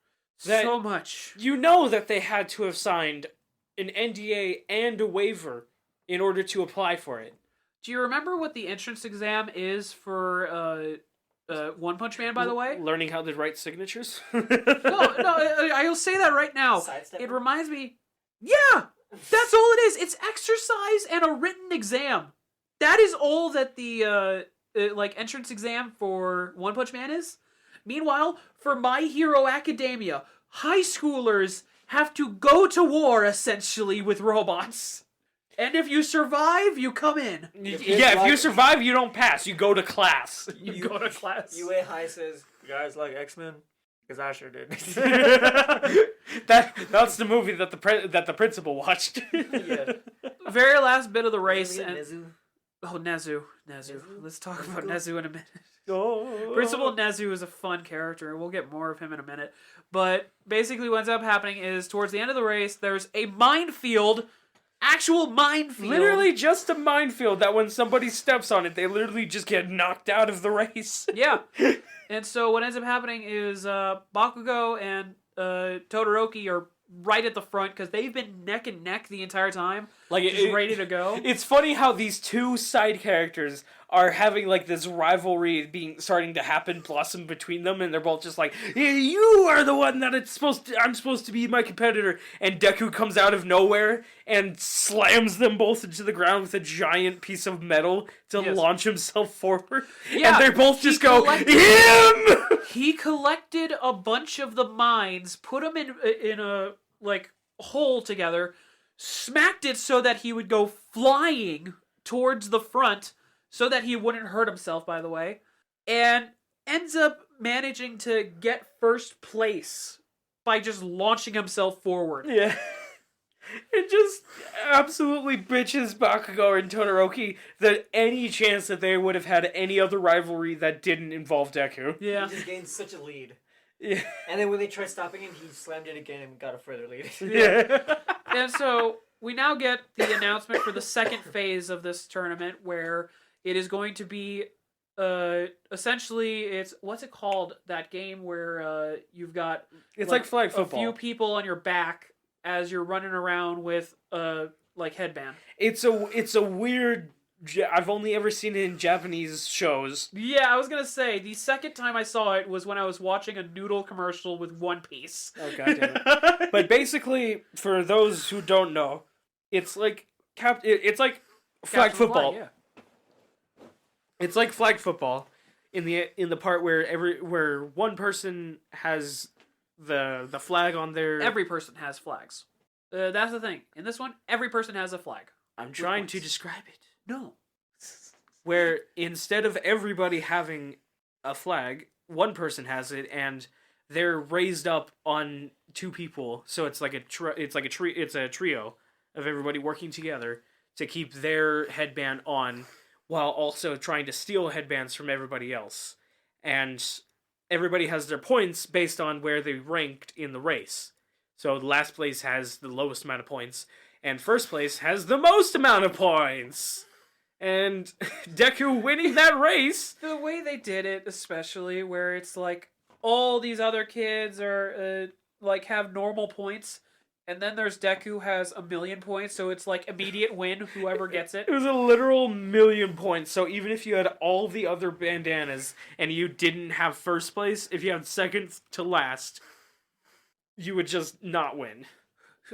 that So much. you know that they had to have signed an NDA and a waiver in order to apply for it. Do you remember what the entrance exam is for One Punch Man, by the way? Learning how to write signatures? No, I'll say that right now. Sidestep. It reminds me... Yeah! That's all it is. It's exercise and a written exam. That is all that the entrance exam for One Punch Man is. Meanwhile, for My Hero Academia, high schoolers have to go to war, essentially, with robots. And if you survive, you come in. If you survive, you don't pass. You go to class. You go to class. UA High says, you guys like X-Men? Because I sure did. That's the movie that the principal watched. Yeah. Very last bit of the race. And And, Nezu. Let's talk about Nezu in a minute. Oh. Principal Nezu is a fun character. We'll get more of him in a minute. But basically what ends up happening is towards the end of the race, there's a minefield. Actual minefield. Literally just a minefield that when somebody steps on it, they literally just get knocked out of the race. Yeah. And so what ends up happening is Bakugo and Todoroki are right at the front because they've been neck and neck the entire time. Like just ready to go. It's funny how these two side characters are having like this rivalry starting to blossom between them, and they're both just like, you are the one that I'm supposed to be my competitor, and Deku comes out of nowhere and slams them both into the ground with a giant piece of metal to launch himself forward. Yeah, and they both just go, him! He collected a bunch of the mines, put them in a hole together, smacked it so that he would go flying towards the front so that he wouldn't hurt himself, by the way, and ends up managing to get first place by just launching himself forward. Yeah. It just absolutely bitches Bakugo and Todoroki that any chance that they would have had any other rivalry that didn't involve Deku. Yeah. He just gained such a lead. Yeah. And then when they tried stopping him, he slammed it again and got a further lead. Yeah. And so we now get the announcement for the second phase of this tournament where it is going to be essentially it's what's it called, that game where you've got It's like flag football. a few people on your back as you're running around with headband. It's a weird. I've only ever seen it in Japanese shows. Yeah, I was gonna say the second time I saw it was when I was watching a noodle commercial with One Piece. Oh goddamn it! But basically, for those who don't know, it's like it's like flag Captain football. Flag, yeah. It's like flag football, in the part where one person has the flag on their. Every person has flags. That's the thing. In this one, every person has a flag. I'm trying to describe it. No. Where instead of everybody having a flag, one person has it, and they're raised up on two people. So it's like a trio of everybody working together to keep their headband on, while also trying to steal headbands from everybody else. And everybody has their points based on where they ranked in the race. So last place has the lowest amount of points, and first place has the most amount of points. And Deku winning that race. The way they did it, especially, where it's like all these other kids are have normal points, and then there's Deku who has 1,000,000 points, so it's like immediate win, whoever gets it. It was a literal 1,000,000 points, so even if you had all the other bandanas and you didn't have first place, if you had second to last, you would just not win.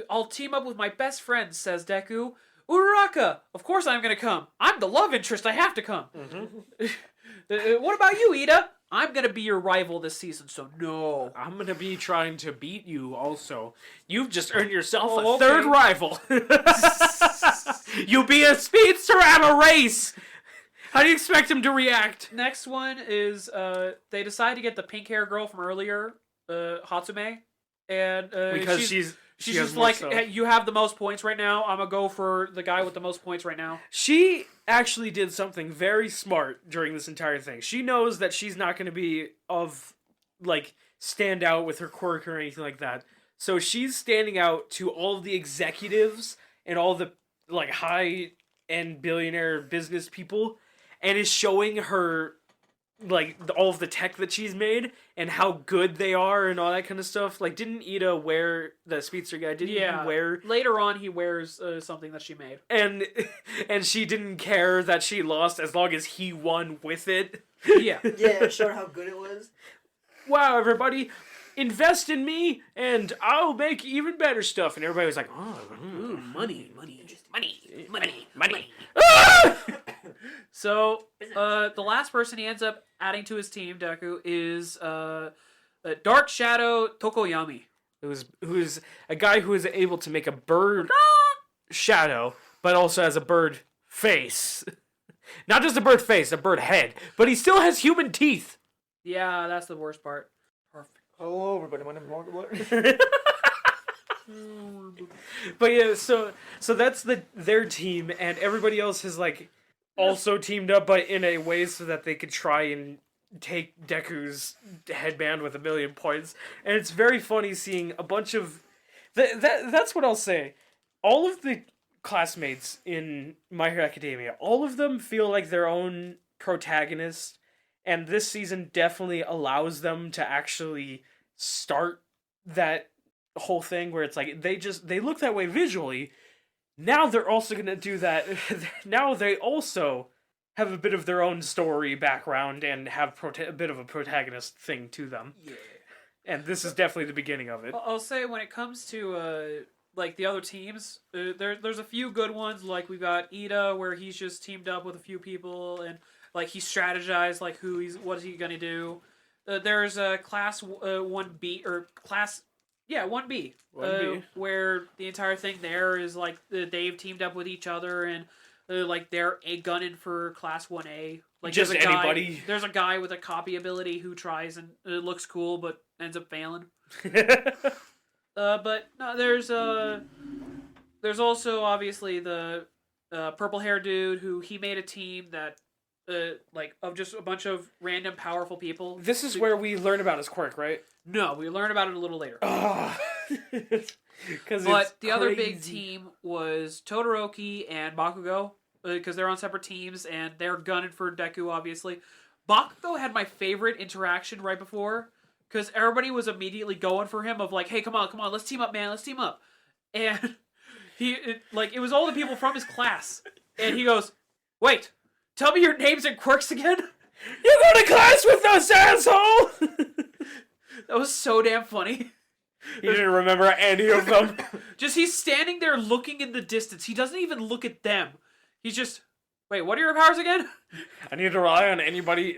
I'll team up with my best friend, says Deku. Uraraka! Of course I'm gonna come. I'm the love interest, I have to come. Mm-hmm. What about you, Ida? I'm gonna be your rival this season, so no. I'm gonna be trying to beat you also. You've just earned yourself Oh, a third okay. rival. You'll be a speedster at a race! How do you expect him to react? Next one is they decide to get the pink hair girl from earlier, Hatsume, and Because she's she has just more like, stuff. hey, you have the most points right now. I'm gonna go for the guy with the most points right now. She actually did something very smart during this entire thing. She knows that she's not going to be stand out with her quirk or anything like that. So she's standing out to all of the executives and all the high-end billionaire business people, and is showing her all of the tech that she's made and how good they are and all that kind of stuff. Like, didn't Ida wear the speedster guy? Didn't he wear? Later on, he wears something that she made. And she didn't care that she lost as long as he won with it. Yeah. Yeah, it showed how good it was. Wow, everybody, invest in me and I'll make even better stuff. And everybody was like, oh, money. So, the last person he ends up adding to his team, Deku, is Dark Shadow Tokoyami. Who's a guy who is able to make a bird shadow, but also has a bird face. Not just a bird face, a bird head. But he still has human teeth. Yeah, that's the worst part. Perfect. Hello, everybody. My name is Mark. But yeah, so that's their team, and everybody else has also teamed up, but in a way so that they could try and take Deku's headband with 1,000,000 points. And it's very funny seeing a bunch of that's what I'll say. All of the classmates in My Hero Academia, all of them feel like their own protagonist, and this season definitely allows them to actually start that whole thing where it's like they look that way visually. Now they're also going to do that. Now they also have a bit of their own story background and have a bit of a protagonist thing to them. Yeah. And this is definitely the beginning of it. I'll say when it comes to the other teams, there's a few good ones. Like we got Ida, where he's just teamed up with a few people and he strategized what is he gonna do. There's a class 1B or class 1B, 1B. where the entire thing there is they've teamed up with each other and they're gunning for class 1A. Just there's a guy, anybody. There's a guy with a copy ability who tries and it looks cool but ends up failing. But no, there's also obviously the purple hair dude who he made a team that of just a bunch of random powerful people. This is where we learn about his quirk, right? No, we learn about it a little later. But the other big team was Todoroki and Bakugo, because they're on separate teams and they're gunning for Deku, obviously. Bakugo had my favorite interaction right before, because everybody was immediately going for him of hey, come on, let's team up, man, let's team up. And it was all the people from his class. And he goes, wait, tell me your names and quirks again? You go to class with us, asshole! That was so damn funny. He didn't remember any of them. Just he's standing there looking in the distance. He doesn't even look at them. He's just, wait, what are your powers again? I need to rely on anybody.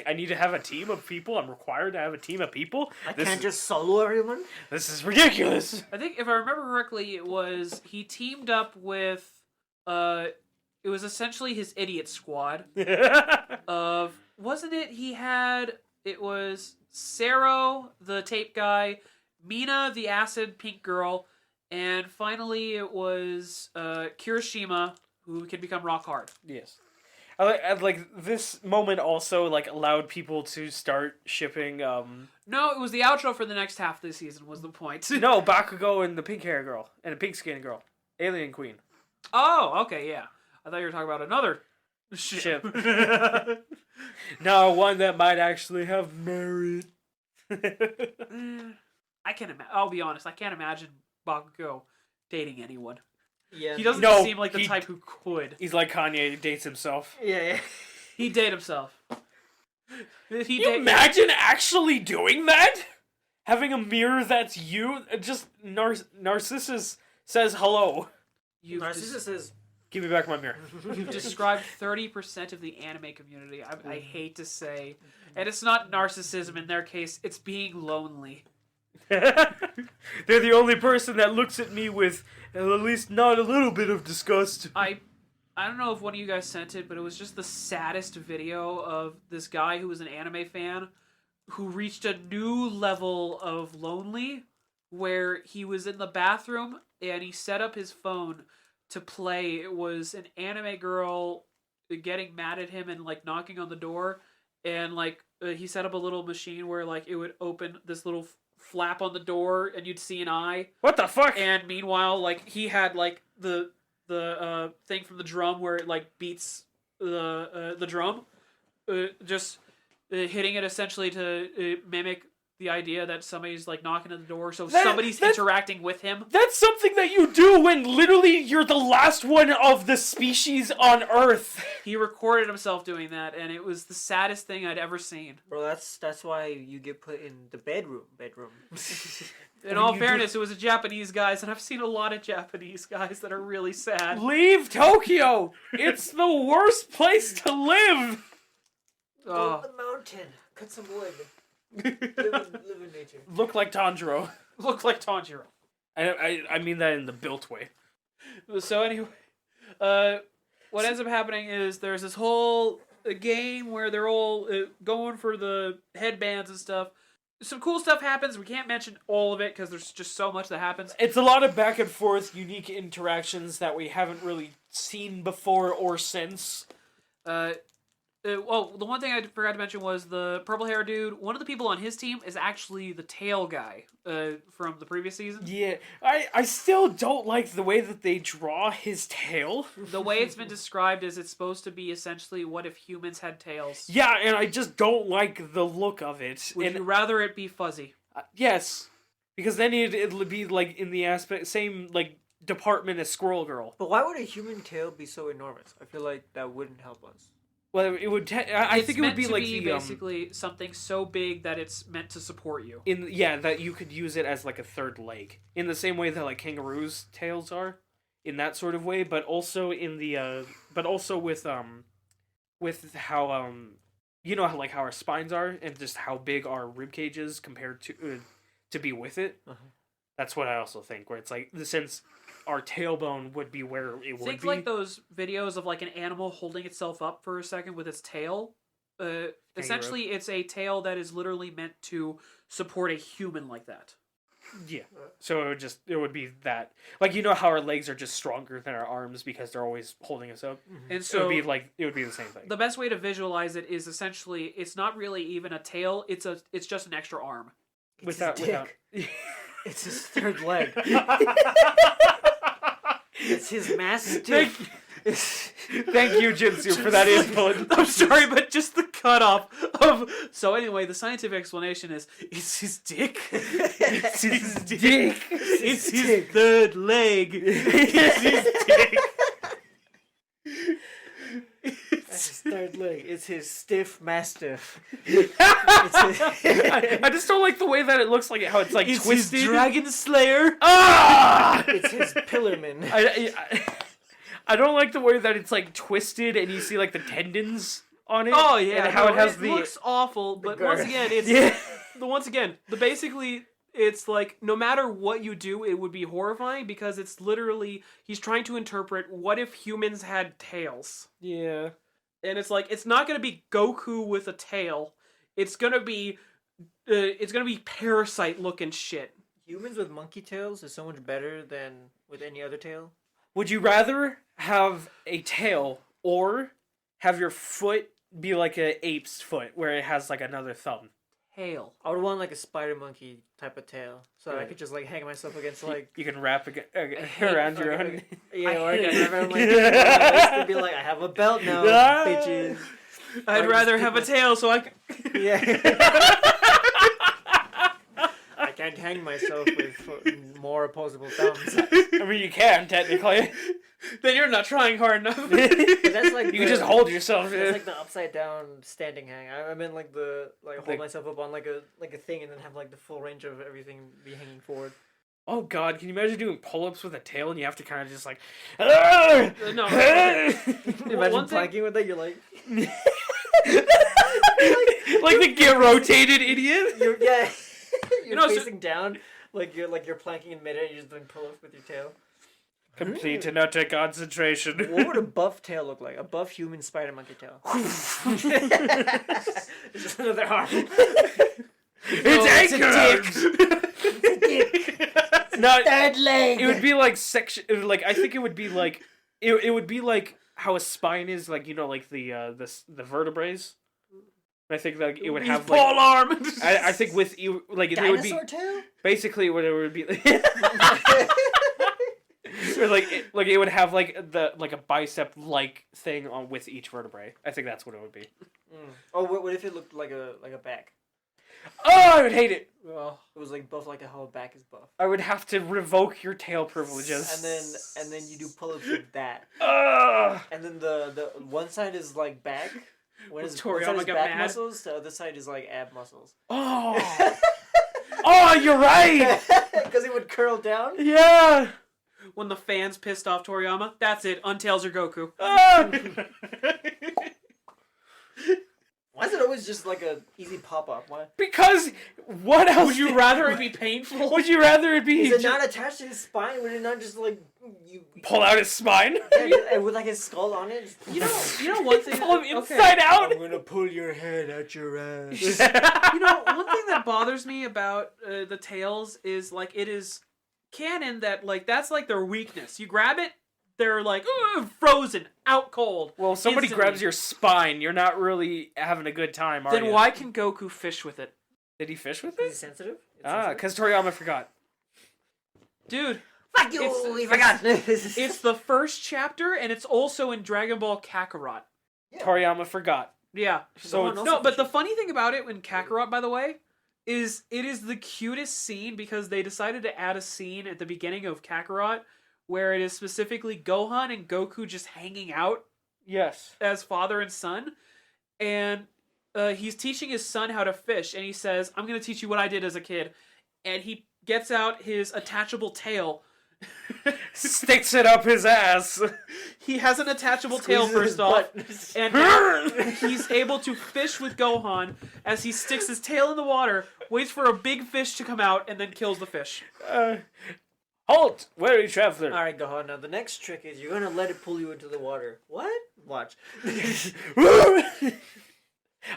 I need to have a team of people. I'm required to have a team of people. I can't just solo everyone? This is ridiculous. I think if I remember correctly, he teamed up with, it was essentially his idiot squad. Wasn't it? It was Sero, the tape guy, Mina, the acid pink girl, and finally it was Kirishima, who can become rock hard. Yes. I like this moment also allowed people to start shipping No, it was the outro for the next half of the season was the point. No, Bakugo and the pink hair girl and the pink skin girl. Alien Queen. Oh, okay, yeah. I thought you were talking about another ship. No, one that might actually have merit. I'll be honest, I can't imagine Bakugo dating anyone. Yeah. He doesn't seem like the type who could. He's like Kanye, he dates himself. Yeah. He'd date himself. Imagine actually doing that? Having a mirror that's you? Just Narcissus says hello. Narcissus says, Give me back my mirror. You've described 30% of the anime community. I hate to say. And it's not narcissism in their case, it's being lonely. They're the only person that looks at me with at least not a little bit of disgust. I don't know if one of you guys sent it, but it was just the saddest video of this guy who was an anime fan who reached a new level of lonely where he was in the bathroom and he set up his phone to play. It was an anime girl getting mad at him and like knocking on the door, and like he set up a little machine where like it would open this little flap on the door and you'd see an eye. What the fuck? And meanwhile, like he had like the thing from the drum where it like beats the drum, just hitting it essentially to mimic the idea that somebody's like knocking at the door, so somebody's interacting with him. That's something that you do when literally you're the last one of the species on Earth. He recorded himself doing that, and it was the saddest thing I'd ever seen. Bro, that's why you get put in the bedroom. In all fairness, it was a Japanese guys, and I've seen a lot of Japanese guys that are really sad. Leave Tokyo! It's the worst place to live! Go up the mountain. Cut some wood. live in nature. Look like Tanjiro. Look like Tanjiro. I mean that in the built way. So anyway, what ends up happening is there's this whole game where they're all going for the headbands and stuff. Some cool stuff happens. We can't mention all of it because there's just so much that happens. It's a lot of back and forth, unique interactions that we haven't really seen before or since. Well, the one thing I forgot to mention was the purple hair dude. One of the people on his team is actually the tail guy from the previous season. Yeah, I still don't like the way that they draw his tail. The way it's been described is it's supposed to be essentially what if humans had tails. Yeah, and I just don't like the look of it. Would you rather it be fuzzy? Yes, because then it'd be like in the same like department as Squirrel Girl. But why would a human tail be so enormous? I feel like that wouldn't help us. Well, it would. I think it would be like basically something so big that it's meant to support you. That you could use it as like a third leg, in the same way that like kangaroos' tails are, in that sort of way. But also with how you know how like how our spines are and just how big our rib cage is compared to be with it. Uh-huh. That's what I also think. Where it's like since our tailbone would be where it would be. Think like those videos of like an animal holding itself up for a second with its tail. Essentially, it's a tail that is literally meant to support a human like that. Yeah. So it would be that. Like, you know how our legs are just stronger than our arms because they're always holding us up? Mm-hmm. And so it would be the same thing. The best way to visualize it is essentially it's not really even a tail, it's just an extra arm. Without It's his third leg. It's his massive. Thank you, Jinsu, for that input. I'm sorry, but just the cutoff of. So anyway, the scientific explanation is it's his dick. It's his dick. It's his third leg. It's his dick. That's his third leg. It's his stiff mastiff. I just don't like the way that it looks like how it's like it's twisted. His dragon slayer. Ah! It's his pillarman. I don't like the way that it's like twisted and you see like the tendons on it. Oh yeah, and how it has the looks awful. But girth. once again, it's basically. It's like, no matter what you do, it would be horrifying because it's literally, he's trying to interpret what if humans had tails. Yeah. And it's like, it's not going to be Goku with a tail. It's going to be Parasite looking shit. Humans with monkey tails is so much better than with any other tail. Would you rather have a tail or have your foot be like an ape's foot where it has like another thumb? Tail. I would want like a spider monkey type of tail, so I could just like hang myself against like. You can wrap around your own. Yeah, or I can wrap around my waist and be like, I have a belt now, bitches. I'd rather have a tail so I can. Yeah. I can't hang myself with more opposable thumbs. I mean, you can technically. Then you're not trying hard enough. That's like you can just hold yourself. That's like the upside down standing hang. I meant like hold myself up on like a thing and then have like the full range of everything be hanging forward. Oh god, can you imagine doing pull-ups with a tail and you have to kind of just like... No. Okay. Imagine One thing- planking with that. You're like, like the get rotated idiot? you're know, so- facing down, like you're planking in midair. And you're just doing pull-ups with your tail. Complete and utter concentration. What would a buff tail look like? A buff human spider monkey tail. It's just another arm. It's anchored! No, Third leg. it would be like section. Like I think it would be like it would be like how a spine is, like, you know, like the vertebrae. I think like it would have like pole arm. I think with you like it would be Dinosaur tail. basically what it would be. Or like it would have like a bicep like thing on with each vertebrae. I think that's what it would be. Oh, what if it looked like a back? Oh, I would hate it. Well, it was like buff, like how a back is buff. I would have to revoke your tail privileges. And then you do pull-ups with that. Ugh. And then the one side is like back. One side Toriyama is got back mad. muscles. The other side is like ab muscles. Oh. Oh, you're right. Because it would curl down. Yeah. When the fans pissed off Toriyama, that's it. Untails your Goku. Ah. Why is it always just like a easy pop-up? Why? Because what else? Would you rather it be painful? Would you rather it be Is it not attached to his spine? Would it not just like you pull out his spine? Yeah, with like his skull on it? You know one thing. Pull him Okay. inside out. I'm gonna pull your head out your ass. You know, one thing that bothers me about the tails is like it is canon that like that's like their weakness. You grab it, they're like frozen, out cold. Well, if somebody Instantly. grabs your spine, you're not really having a good time, are Then you? why can Goku fish with it, Did he fish with Is it it? sensitive? It's Ah, sensitive? because Toriyama forgot. dude? Fuck you! it's- We forgot. It's the first chapter, and it's also in Dragon Ball Kakarot. Yeah. Toriyama forgot. Yeah. So Gohan it's, also No, but the fishes. funny thing about it in Kakarot, by the way, is it is the cutest scene because they decided to add a scene at the beginning of Kakarot where it is specifically Gohan and Goku just hanging out yes. as father and son, and he's teaching his son how to fish, and he says, "I'm going to teach you what I did as a kid," and he gets out his attachable tail. Sticks it up his ass. He has an attachable tail Squeezes his first off, butt. and now he's able to fish with Gohan as he sticks his tail in the water, waits for a big fish to come out, and then kills the fish. Halt, wary traveler. All right, Gohan. Now the next trick is you're gonna let it pull you into the water. What? Watch.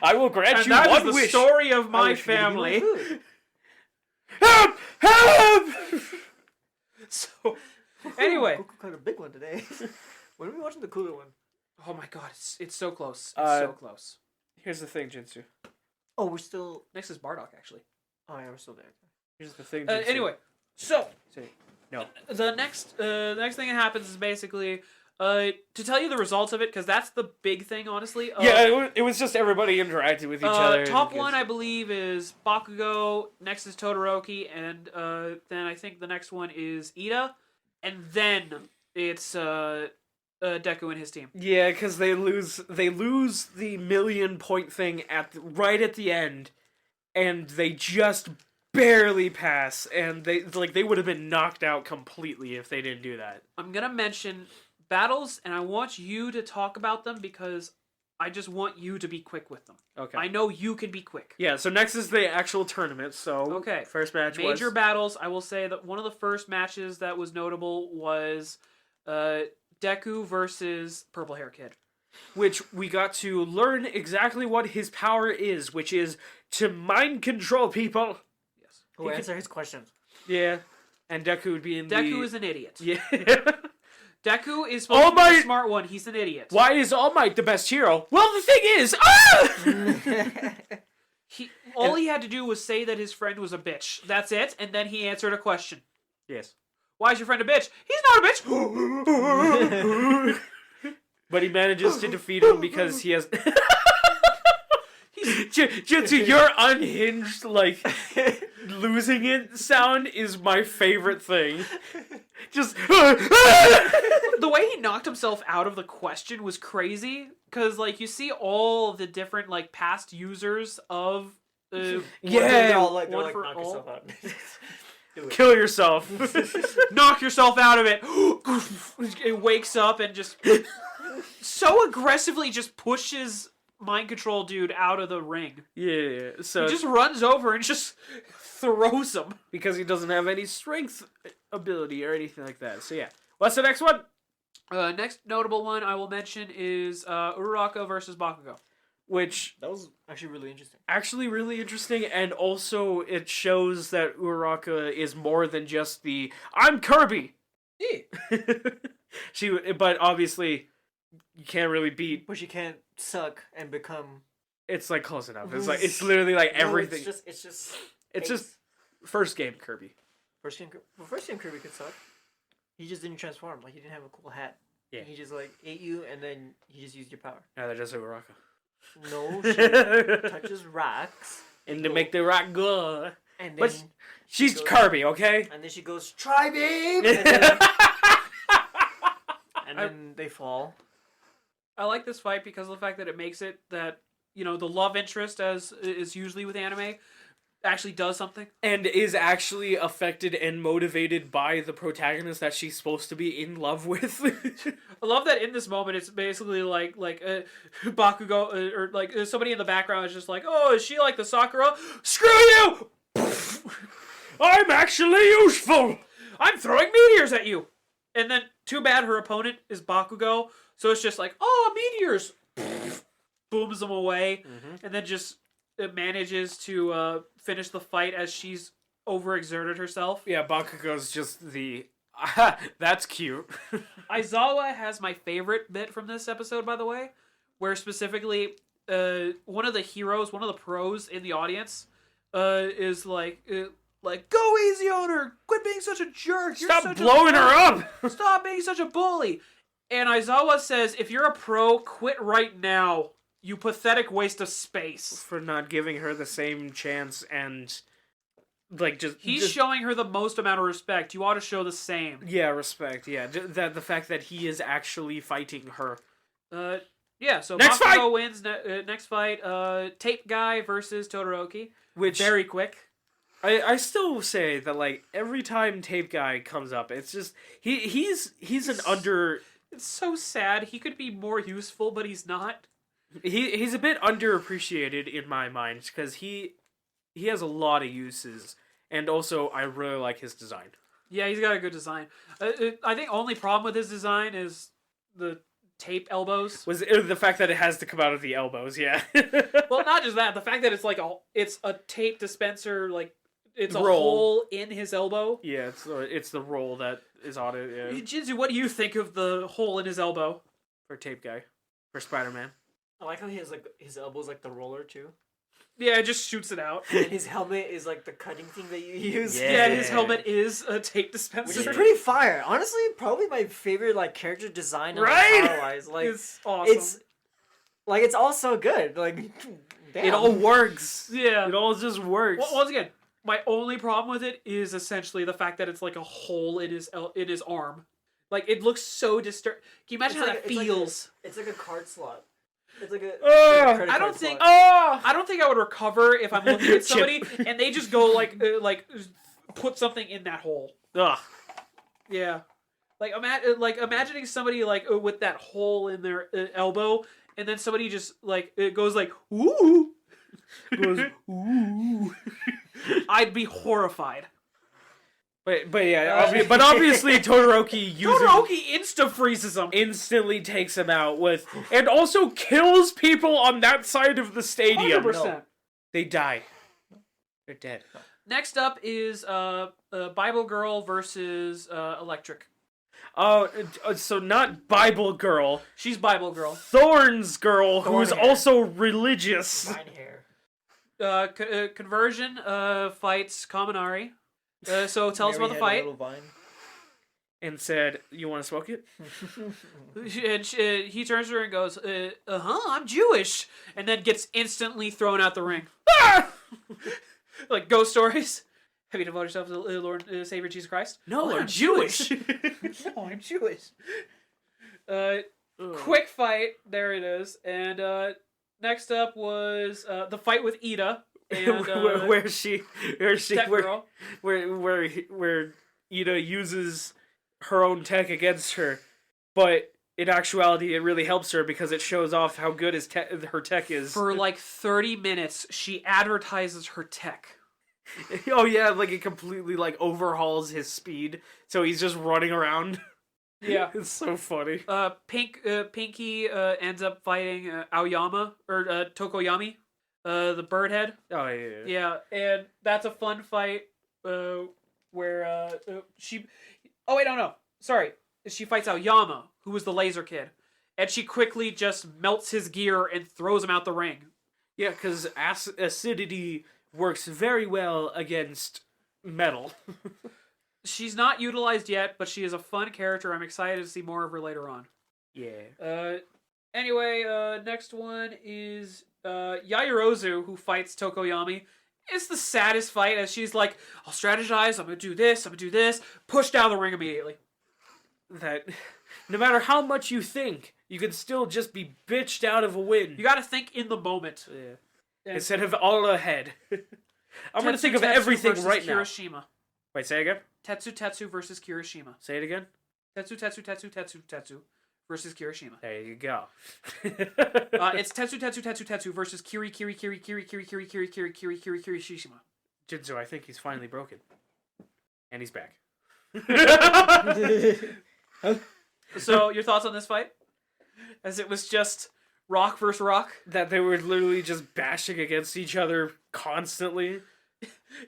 I will grant And you that is one the wish. story of I my wish you could be my family. food. Help! Help! So, anyway, Goku caught a big one today. When are we watching the cooler one? oh my god, it's so close. It's Uh, so close. Here's the thing, Jinsu. Oh, we're still. Next is Bardock, actually. Oh yeah, we're still there. Here's the thing, Jinsu. Anyway, so Say, no. the next thing that happens is basically to tell you the results of it, because that's the big thing, honestly. Yeah, it was just everybody interacting with each other. Top because- one, I believe, is Bakugo. Next is Todoroki, and then I think the next one is Ida, and then it's Deku and his team. Yeah, because they lose the 1,000,000 thing right at the end, and they just barely pass, and they would have been knocked out completely if they didn't do that. I'm gonna mention battles, and I want you to talk about them because I just want you to be quick with them. Okay. I know you can be quick. Yeah. So next is the actual tournament. So Okay. first match Major was battles. I will say that one of the first matches that was notable was Deku versus Purple Hair Kid. which we got to learn exactly what his power is, which is to mind control people. Yes. Who answer his questions? Yeah. And Deku would be in Deku is an idiot. Yeah. Deku is supposed to be the smart one. He's an idiot. Why is All Might the best hero? Well, the thing is, All he had to do was say that his friend was a bitch. That's it, and then he answered a question. Yes. Why is your friend a bitch? He's not a bitch. But he manages to defeat him because he has... Jutsu, your unhinged, like, losing it sound is my favorite thing. Just... The way he knocked himself out of the question was crazy, because, like, you see all of the different, like, past users of... Yeah, they're all like, one knock for all. yourself out. Do it. Kill yourself. Knock yourself out of it. It wakes up and just so aggressively just pushes mind control dude out of the ring. Yeah. So He just runs over and just throws him. because he doesn't have any strength ability or anything like that. So yeah. What's the next one? Next notable one I will mention is Uraraka versus Bakugo. Which That was actually really interesting. actually really interesting, and also it shows that Uraraka is more than just the I'm Kirby. Yeah. But obviously you can't really beat. But you can't suck and become. It's like close enough. It's literally like everything. No, it's just. It's just first game Kirby. First game Kirby could suck. He just didn't transform. Like he didn't have a cool hat. Yeah. He just like ate you, and then he just used your power. Yeah, that's just Uraraka. No, she touches rocks. And to make the rock go. And then But she's goes- Kirby, okay? and then she goes, "Try, babe!" And then they fall. I like this fight because of the fact that it makes it that, you know, the love interest, as is usually with anime, actually does something. And is actually affected and motivated by the protagonist that she's supposed to be in love with. I love that in this moment it's basically like Bakugo or like somebody in the background is just like, oh, is she like the Sakura? Screw you! I'm actually useful! I'm throwing meteors at you! And then, too bad her opponent is Bakugo, so it's just like, oh, meteors! Booms them away, and then just manages to finish the fight as she's overexerted herself. Yeah, Bakugo's just the... that's cute. Aizawa has my favorite bit from this episode, by the way, where specifically one of the heroes, one of the pros in the audience, is like, go easy on her! Quit being such a jerk! You're Stop such a blowing her jerk! up! Stop being such a bully! And Aizawa says, if you're a pro, quit right now. You pathetic waste of space. For not giving her the same chance and... Like, just... He's just, showing her the most amount of respect. You ought to show the same. Yeah, respect, yeah. That the fact that he is actually fighting her. Yeah, so Next Bakugo fight! wins. Next fight, Tape Guy versus Todoroki. Which... Very quick. I still say that, like, every time Tape Guy comes up, it's just... He's an under... It's so sad. He could be more useful, but he's not. He's a bit underappreciated in my mind, because he has a lot of uses, and also I really like his design. Yeah, he's got a good design. I think only problem with his design is the tape elbows. Was the fact that it has to come out of the elbows, yeah. Well, not just that. The fact that it's a tape dispenser, like it's a Roll. hole in his elbow. Yeah, it's the roll that is on it, yeah. Jinzu, what do you think of the hole in his elbow? For Tape Guy. For Spider-Man. I like how he has like his elbow's like the roller too. Yeah, it just shoots it out. And his helmet is like the cutting thing that you use. Yeah, his helmet is a tape dispenser. Which is pretty fire. Honestly, probably my favorite like character design and Right? like, power-wise. Like It's awesome. it's all so good. Like damn. It all works. Yeah. It all just works. Once again, my only problem with it is essentially the fact that it's like a hole in his arm. Like it looks so disturbing. Can you imagine how that feels? It's like a card slot. It's like a credit I don't card think. slot. I don't think I would recover if I'm looking at somebody and they just go like put something in that hole. Ugh. Yeah, like imagining somebody like with that hole in their elbow, and then somebody just like it goes like ooh, goes ooh. I'd be horrified. But yeah, obviously Todoroki Insta freezes him. instantly takes him out with, and also kills people on that side of the stadium. 100%. They die. They're dead. Next up is Bible Girl versus Electric. Oh, so not Bible Girl, She's Bible Girl. Thorns Girl, who's Thorn hair. also religious. Vine hair. Conversion fights Kaminari. So tell us about the fight. And said, "You want to smoke it?" And he turns to her and goes, I'm Jewish. And then gets instantly thrown out the ring. Like ghost stories. Have you devoted yourself to the Lord Savior Jesus Christ? No, I'm Jewish. No, I'm Jewish. Quick fight. There it is. And next up was the fight with Ida. and where she Tech Girl. where Ida uses her own tech against her, but in actuality, it really helps her because it shows off how good her tech is. For like 30 minutes, she advertises her tech. Oh yeah, like it completely like overhauls his speed, so he's just running around. Yeah, It's so funny. Pinky ends up fighting Aoyama or Tokoyami, the bird head. Oh yeah. Yeah, and that's a fun fight where she. Oh wait, no, sorry. She fights Aoyama, who was the laser kid, and she quickly just melts his gear and throws him out the ring. Yeah, because acidity works very well against metal. She's not utilized yet, but she is a fun character. I'm excited to see more of her later on. Yeah. Anyway, next one is Yaoyorozu, who fights Tokoyami. It's the saddest fight, as she's like, I'll strategize, I'm gonna do this, push down the ring immediately. That no matter how much you think, you can still just be bitched out of a win. You gotta think in the moment. Yeah. Instead of all ahead. I'm gonna think of everything right now. Kirishima. Wait, say again? Tetsu versus Kirishima. Say it again? Tetsu versus Kirishima. There you go. It's Tetsu versus Kirishima. Jinzu, I think he's finally broken. And he's back. So, your thoughts on this fight? As it was just rock versus rock? That they were literally just bashing against each other constantly.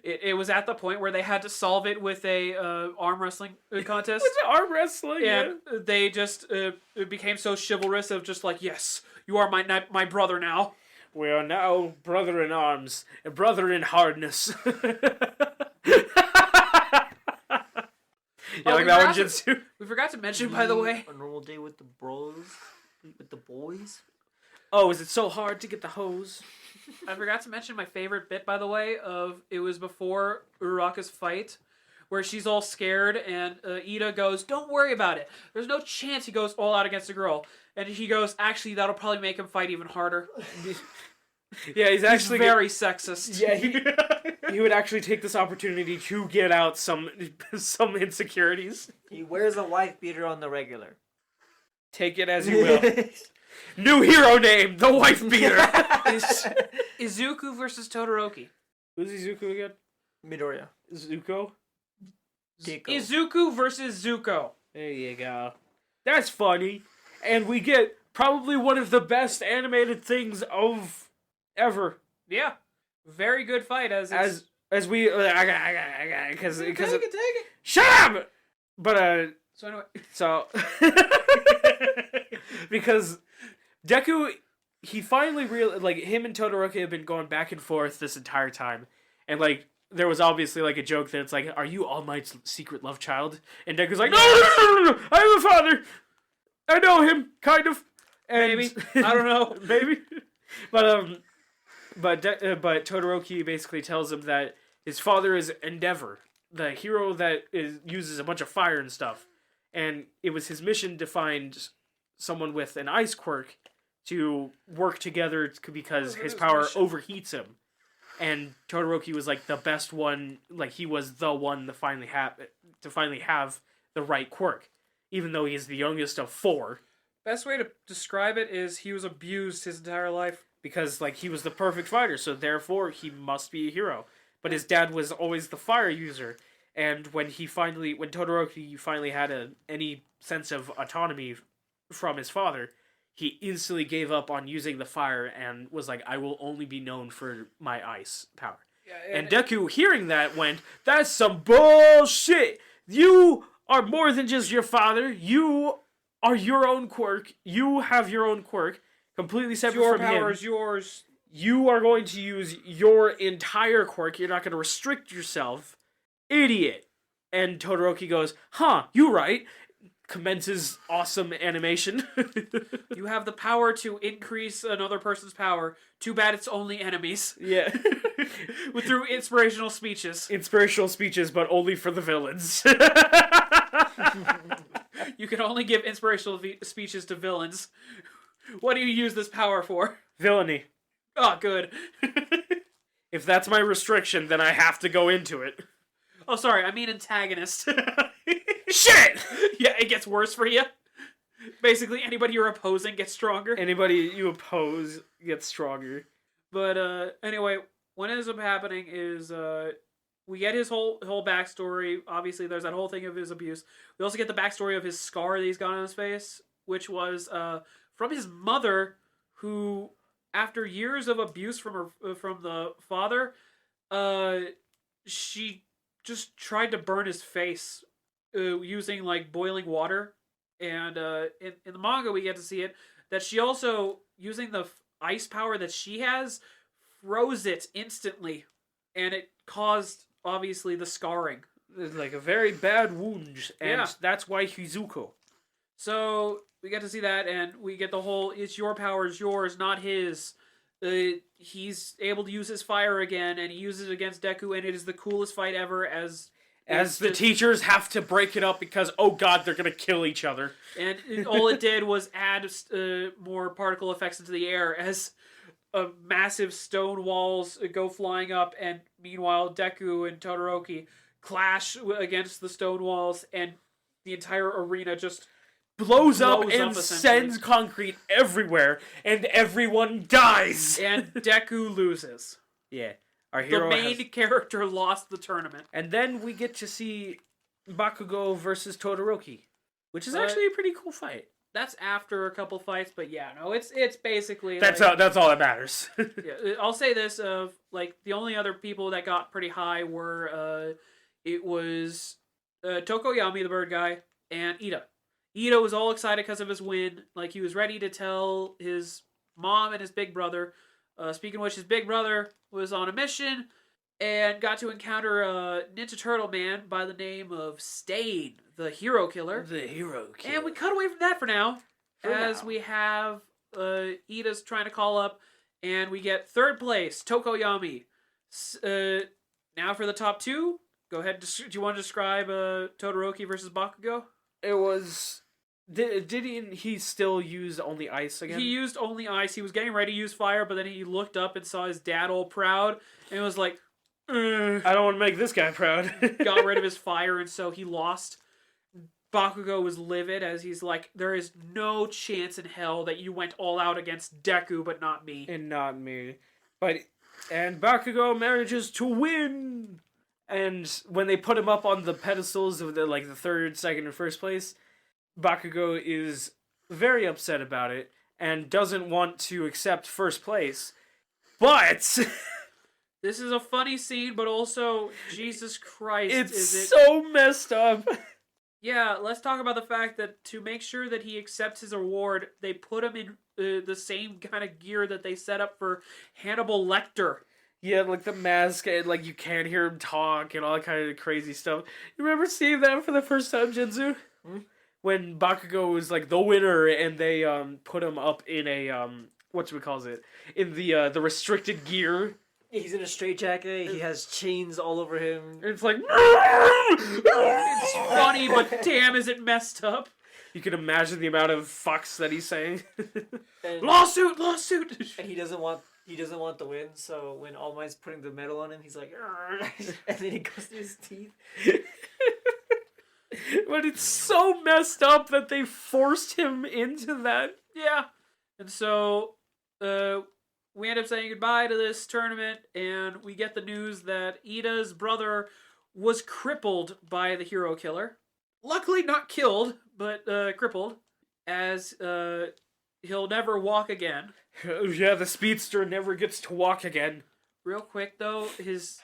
It was at the point where they had to solve it with a arm wrestling contest. With arm wrestling, and they just it became so chivalrous of just like, yes, you are my brother now. We are now brother in arms, and brother in hardness. Like that one, Jinsu? We forgot to mention, by the way. A normal day with the bros, with the boys. Oh, is it so hard to get the hose? I forgot to mention my favorite bit, by the way, it was before Uraraka's fight, where she's all scared, and Ida goes, don't worry about it. There's no chance he goes all out against a girl. And he goes, actually, that'll probably make him fight even harder. Yeah, he's actually very sexist. Yeah, he would actually take this opportunity to get out some insecurities. He wears a wife beater on the regular. Take it as you will. New hero name, the wife beater. Izuku versus Todoroki. Who's Izuku again? Midoriya. Zuko? Izuku versus Zuko. There you go. That's funny. And we get probably one of the best animated things of ever. Yeah. Very good fight as we because take it. Shut up. But so anyway, because Deku, he finally realized, like, him and Todoroki have been going back and forth this entire time, and like there was obviously like a joke that it's like, are you All Might's secret love child? And Deku's like, no, I have a father. I know him, kind of. And maybe. I don't know. Maybe. But Todoroki basically tells him that his father is Endeavor, the hero that uses a bunch of fire and stuff. And it was his mission to find someone with an ice quirk to work together because his power overheats him. And Todoroki was like the best one, like he was the one to finally have the right quirk, even though he's the youngest of 4. Best way to describe it is he was abused his entire life. Because like he was the perfect fighter, so therefore he must be a hero. But his dad was always the fire user, and when Todoroki finally had any sense of autonomy from his father, he instantly gave up on using the fire and was like, I will only be known for my ice power. Yeah, and Deku, hearing that, went, that's some bullshit! You are more than just your father. You are your own quirk. You have your own quirk, completely separate from him. Your power is yours. You are going to use your entire quirk. You're not going to restrict yourself. Idiot. And Todoroki goes, huh, you right. Commences awesome animation. You have the power to increase another person's power. Too bad it's only enemies. Yeah. Through inspirational speeches. Inspirational speeches, but only for the villains. You can only give inspirational speeches to villains. What do you use this power for? Villainy. Oh, good. If that's my restriction, then I have to go into it. Oh, sorry, I mean antagonist. Shit! Yeah, it gets worse for you. Basically, anybody you're opposing gets stronger. Anybody you oppose gets stronger. But anyway, what ends up happening is we get his whole backstory. Obviously, there's that whole thing of his abuse. We also get the backstory of his scar that he's got on his face, which was from his mother, who, after years of abuse from the father, she just tried to burn his face using like boiling water. And in the manga, we get to see it that she also, using the ice power that she has, froze it instantly, and it caused obviously the scarring. It's like a very bad wound, and that's why Hizuko. So we get to see that, and we get the whole "it's your power, it's yours, not his." He's able to use his fire again, and he uses it against Deku, and it is the coolest fight ever. As the teachers have to break it up because, oh god, they're gonna kill each other. And all it did was add more particle effects into the air as massive stone walls go flying up, and meanwhile Deku and Todoroki clash against the stone walls, and the entire arena just blows up and sends concrete everywhere, and everyone dies. And Deku loses. Yeah. Our hero the main character lost the tournament. And then we get to see Bakugo versus Todoroki, which is actually a pretty cool fight. That's after a couple fights, but yeah, no, it's basically that's all that matters. Yeah, I'll say this: like the only other people that got pretty high were it was Tokoyami, the bird guy, and Ida. Ida was all excited because of his win. Like, he was ready to tell his mom and his big brother. Speaking of which, his big brother was on a mission and got to encounter a Ninja Turtle man by the name of Stain, the hero killer. The hero killer. And we cut away from that for now. We have Ida's trying to call up, and we get third place, Tokoyami. Now for the top two, go ahead. Do you want to describe Todoroki versus Bakugo? It was... Did he still use only ice again? He used only ice. He was getting ready to use fire, but then he looked up and saw his dad all proud, and was like, I don't want to make this guy proud. Got rid of his fire, and so he lost. Bakugo was livid, as he's like, there is no chance in hell that you went all out against Deku, but not me. And not me. And Bakugo manages to win! And when they put him up on the pedestals of the third, second, and first place, Bakugo is very upset about it and doesn't want to accept first place. But this is a funny scene, but also, Jesus Christ, it's so messed up. Yeah, let's talk about the fact that to make sure that he accepts his award, they put him in the same kind of gear that they set up for Hannibal Lecter. Yeah, like the mask, and like you can't hear him talk and all that kind of crazy stuff. You remember seeing that for the first time, Jinzu? When Bakugo was like the winner, and they put him up in a in the restricted gear. He's in a straitjacket. He has chains all over him. It's like it's funny, but damn, is it messed up? You can imagine the amount of fucks that he's saying. Lawsuit. And he doesn't want the win. So when All Might's putting the medal on him, he's like, and then he goes to his teeth. But it's so messed up that they forced him into that. Yeah. And so we end up saying goodbye to this tournament, and we get the news that Ida's brother was crippled by the hero killer. Luckily not killed, but crippled, as he'll never walk again. Yeah, the speedster never gets to walk again. Real quick, though, his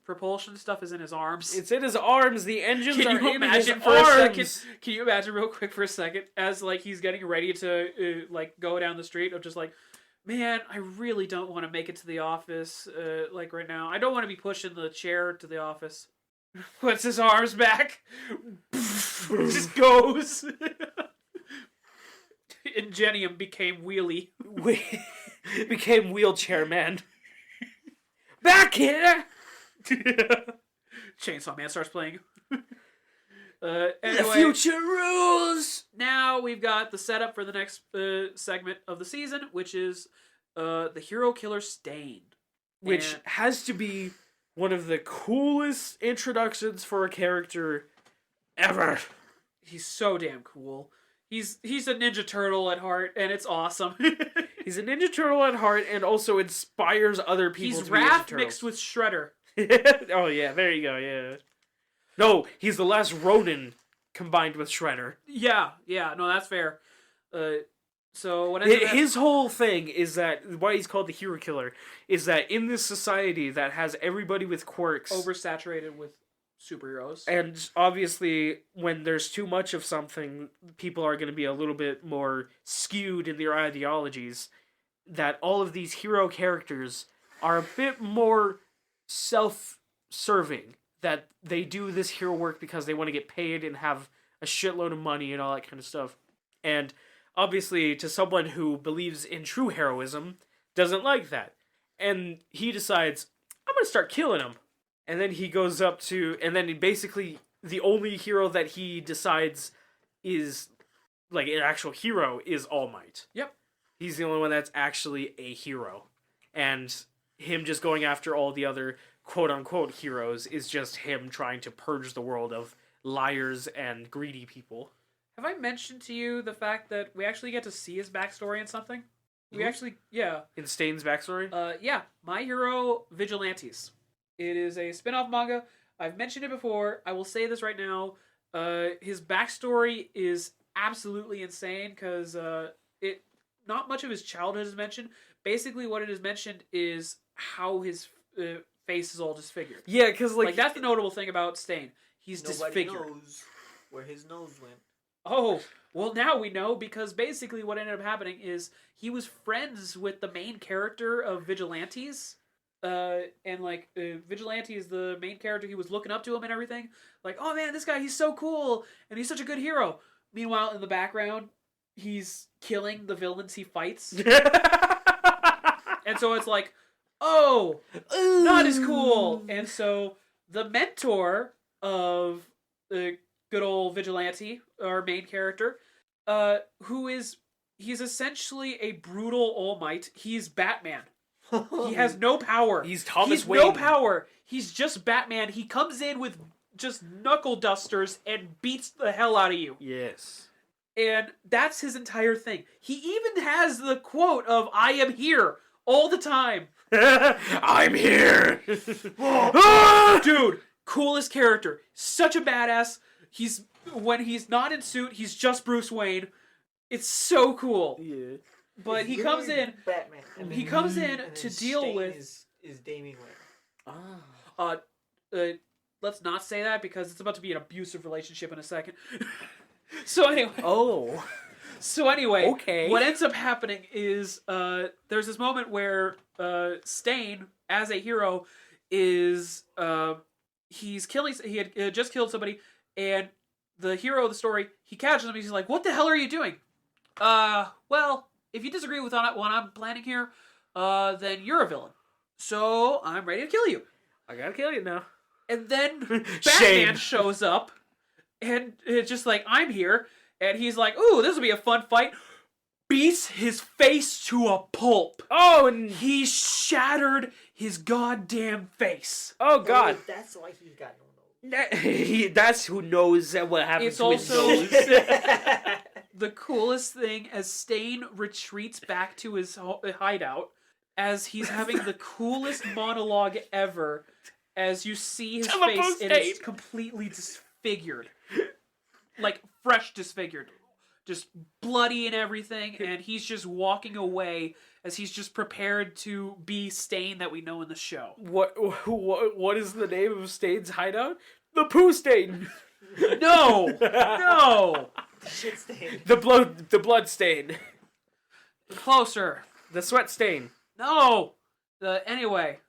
propulsion stuff is in his arms. It's in his arms. The engines are in his arms. Can you imagine real quick for a second as like he's getting ready to go down the street of just like, man, I really don't want to make it to the office like right now. I don't want to be pushing the chair to the office. Puts his arms back. Just goes. Ingenium became wheelie. Became wheelchair man. Back here! Chainsaw Man starts playing. Anyway, The future rules! Now we've got the setup for the next segment of the season, which is the hero killer Stain. which has to be one of the coolest introductions for a character ever. He's so damn cool. He's a Ninja Turtle at heart, and it's awesome. He's a Ninja Turtle at heart, and also inspires other people He's to be Ninja Raph Turtles. mixed with Shredder. Oh yeah, there you go. Yeah. No, he's the last Ronin combined with Shredder. Yeah, no, that's fair. So what ended up... His whole thing is that why he's called the hero killer is that in this society that has everybody with quirks oversaturated with superheroes, and obviously when there's too much of something, people are going to be a little bit more skewed in their ideologies. That all of these hero characters are a bit more self-serving. That they do this hero work because they want to get paid and have a shitload of money and all that kind of stuff. And obviously, to someone who believes in true heroism, doesn't like that. And he decides, I'm going to start killing him. And then he goes up to, and then basically the only hero that he decides is like an actual hero is All Might. Yep. He's the only one that's actually a hero. And him just going after all the other quote-unquote heroes is just him trying to purge the world of liars and greedy people. Have I mentioned to you the fact that we actually get to see his backstory in something? We actually, yeah. In Stain's backstory? Yeah. My Hero Vigilantes. It is a spin-off manga. I've mentioned it before. I will say this right now. His backstory is absolutely insane because not much of his childhood is mentioned. Basically, what it is mentioned is how his face is all disfigured. Yeah, because like that's the notable thing about Stain. He's Nobody disfigured. knows where his nose went. Oh, well now we know because basically what ended up happening is he was friends with the main character of Vigilantes. And like Vigilante is the main character. He was looking up to him and everything. Like, oh man, this guy, he's so cool and he's such a good hero. Meanwhile, in the background, he's killing the villains he fights. And so it's like, oh, not as cool. And so the mentor of the good old Vigilante, our main character, he's essentially a brutal All Might. He's Batman. He has no power. He's Thomas Wayne. No power. He's just Batman. He comes in with just knuckle dusters and beats the hell out of you. Yes. And that's his entire thing. He even has the quote of, I am here, all the time. I'm here! Dude, coolest character. Such a badass. When he's not in suit, he's just Bruce Wayne. It's so cool. Yeah. But he comes in. Batman. He comes in to deal with. Is Damian Wayne. Let's not say that because it's about to be an abusive relationship in a second. So anyway. Oh. So anyway. Okay. What ends up happening is there's this moment where Stain, as a hero, is he's killing. He had just killed somebody, and the hero of the story, he catches him. He's like, "What the hell are you doing?" Well, if you disagree with what I'm planning here, then you're a villain. So I'm ready to kill you. I gotta kill you now. And then Batman shows up, and it's just like, I'm here. And he's like, ooh, this will be a fun fight. Beats his face to a pulp. Oh, and he shattered his goddamn face. Oh, God. Oh, that's why he's got no nose. That's who knows what happens to his also nose. the coolest thing as Stain retreats back to his hideout, as he's having the coolest monologue ever, as you see his face and it's completely disfigured. Like, fresh disfigured. Just bloody and everything, and he's just walking away as he's just prepared to be Stain that we know in the show. What is the name of Stain's hideout? The Poo Stain! No! No! Shit stain. The blood stain. Closer. The sweat stain. No! Anyway,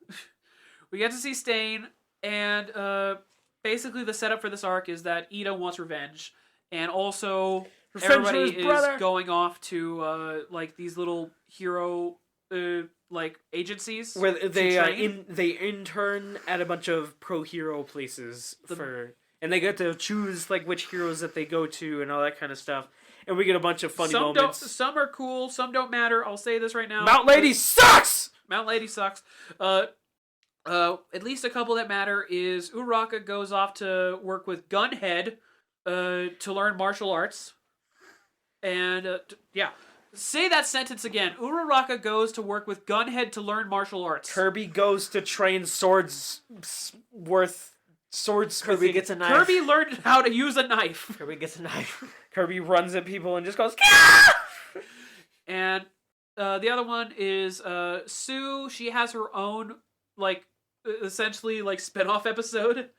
we get to see Stain, and basically the setup for this arc is that Ida wants revenge, and also everybody is going off to like these little hero like agencies where they intern at a bunch of pro hero places and they get to choose like which heroes that they go to and all that kind of stuff. And we get a bunch of funny moments. Some are cool, some don't matter. I'll say this right now. Mount Lady sucks! Mount Lady sucks. At least a couple that matter is Uraraka goes off to work with Gunhead to learn martial arts. And, yeah. Say that sentence again. Uraraka goes to work with Gunhead to learn martial arts. Kirby goes to train swordsmithing. Kirby gets a knife. Kirby learned how to use a knife. Kirby gets a knife. Kirby runs at people and just goes, "Gah!" And the other one is Sue. She has her own, like, essentially, like, spin-off episode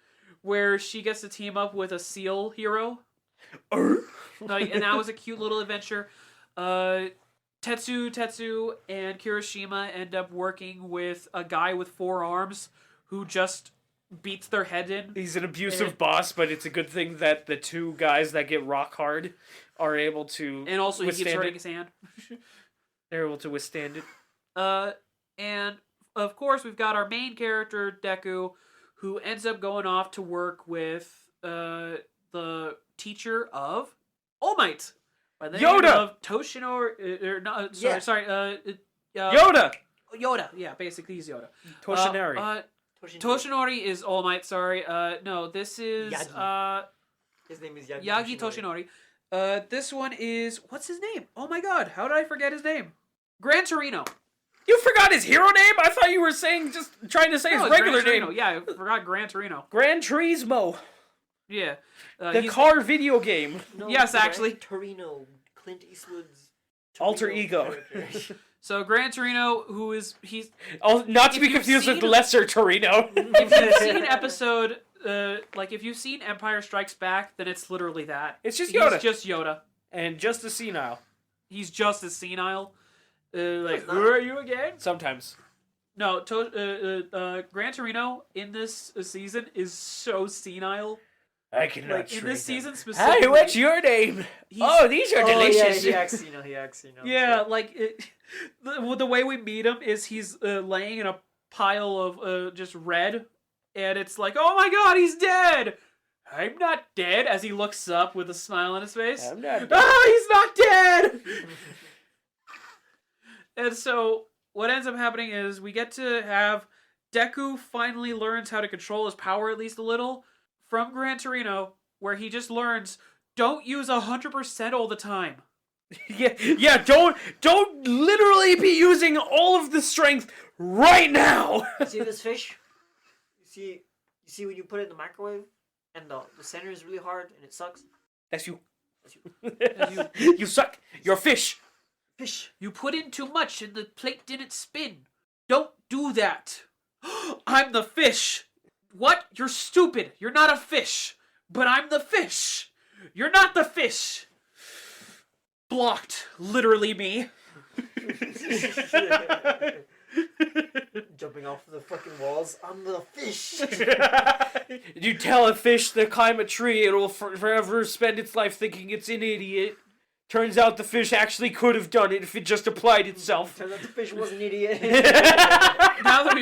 where she gets to team up with a seal hero. Like, and that was a cute little adventure. Tetsu and Kirishima end up working with a guy with 4 arms who just beats their head in. He's an abusive boss, but it's a good thing that the 2 guys that get rock hard are able to And also he keeps withstand hurting it. his hand. They're able to withstand it. And of course we've got our main character, Deku, who ends up going off to work with the teacher of All Might. By the name Yoda! of Toshinori, Yoda! Yoda, yeah, basically he's Yoda. Toshinari. Toshinori is All Might, sorry. No, this is Yagi. His name is Yagi. Yagi Toshinori. This one is, what's his name? Oh my god, how did I forget his name? Gran Torino. You forgot his hero name? I thought you were saying, trying to say his it's regular Gran Torino. name. Yeah, I forgot Gran Torino. Gran Turismo. Yeah. The car video game. No, Yes, Gran actually. Torino. Clint Eastwood's Alter Torino ego. character. So Gran Torino, who is, Not to If be you've confused with seen- Lesser Torino. if you've seen episode, like if you've seen Empire Strikes Back, then it's literally that. It's just Yoda. He's just Yoda. And just as senile. He's just as senile. Like, he's not. who are you again? Sometimes. No, Gran Torino in this season is so senile. I cannot Like in this season Hey, specifically. what's your name? He's- These are Oh, yeah, delicious. he acts, he acts. Yeah, like the way we meet him is he's laying in a pile of just red, and it's like, oh my god, he's dead. I'm not dead. As he looks up with a smile on his face. I'm not dead. He's not dead. And so what ends up happening is we get to have Deku finally learns how to control his power at least a little from Gran Torino, where he just learns don't use 100% all the time. Yeah, don't literally be using all of the strength right now. See this fish? You see when you put it in the microwave and the center is really hard and it sucks? That's you. That's you. You suck. You're a fish. Fish. You put in too much and the plate didn't spin. Don't do that. I'm the fish. What? You're stupid. You're not a fish. But I'm the fish. You're not the fish. Blocked. Literally me. Jumping off the fucking walls. I'm the fish. You tell a fish to climb a tree, it will forever spend its life thinking it's an idiot. Turns out the fish actually could have done it if it just applied itself. Turns out the fish was an idiot. now that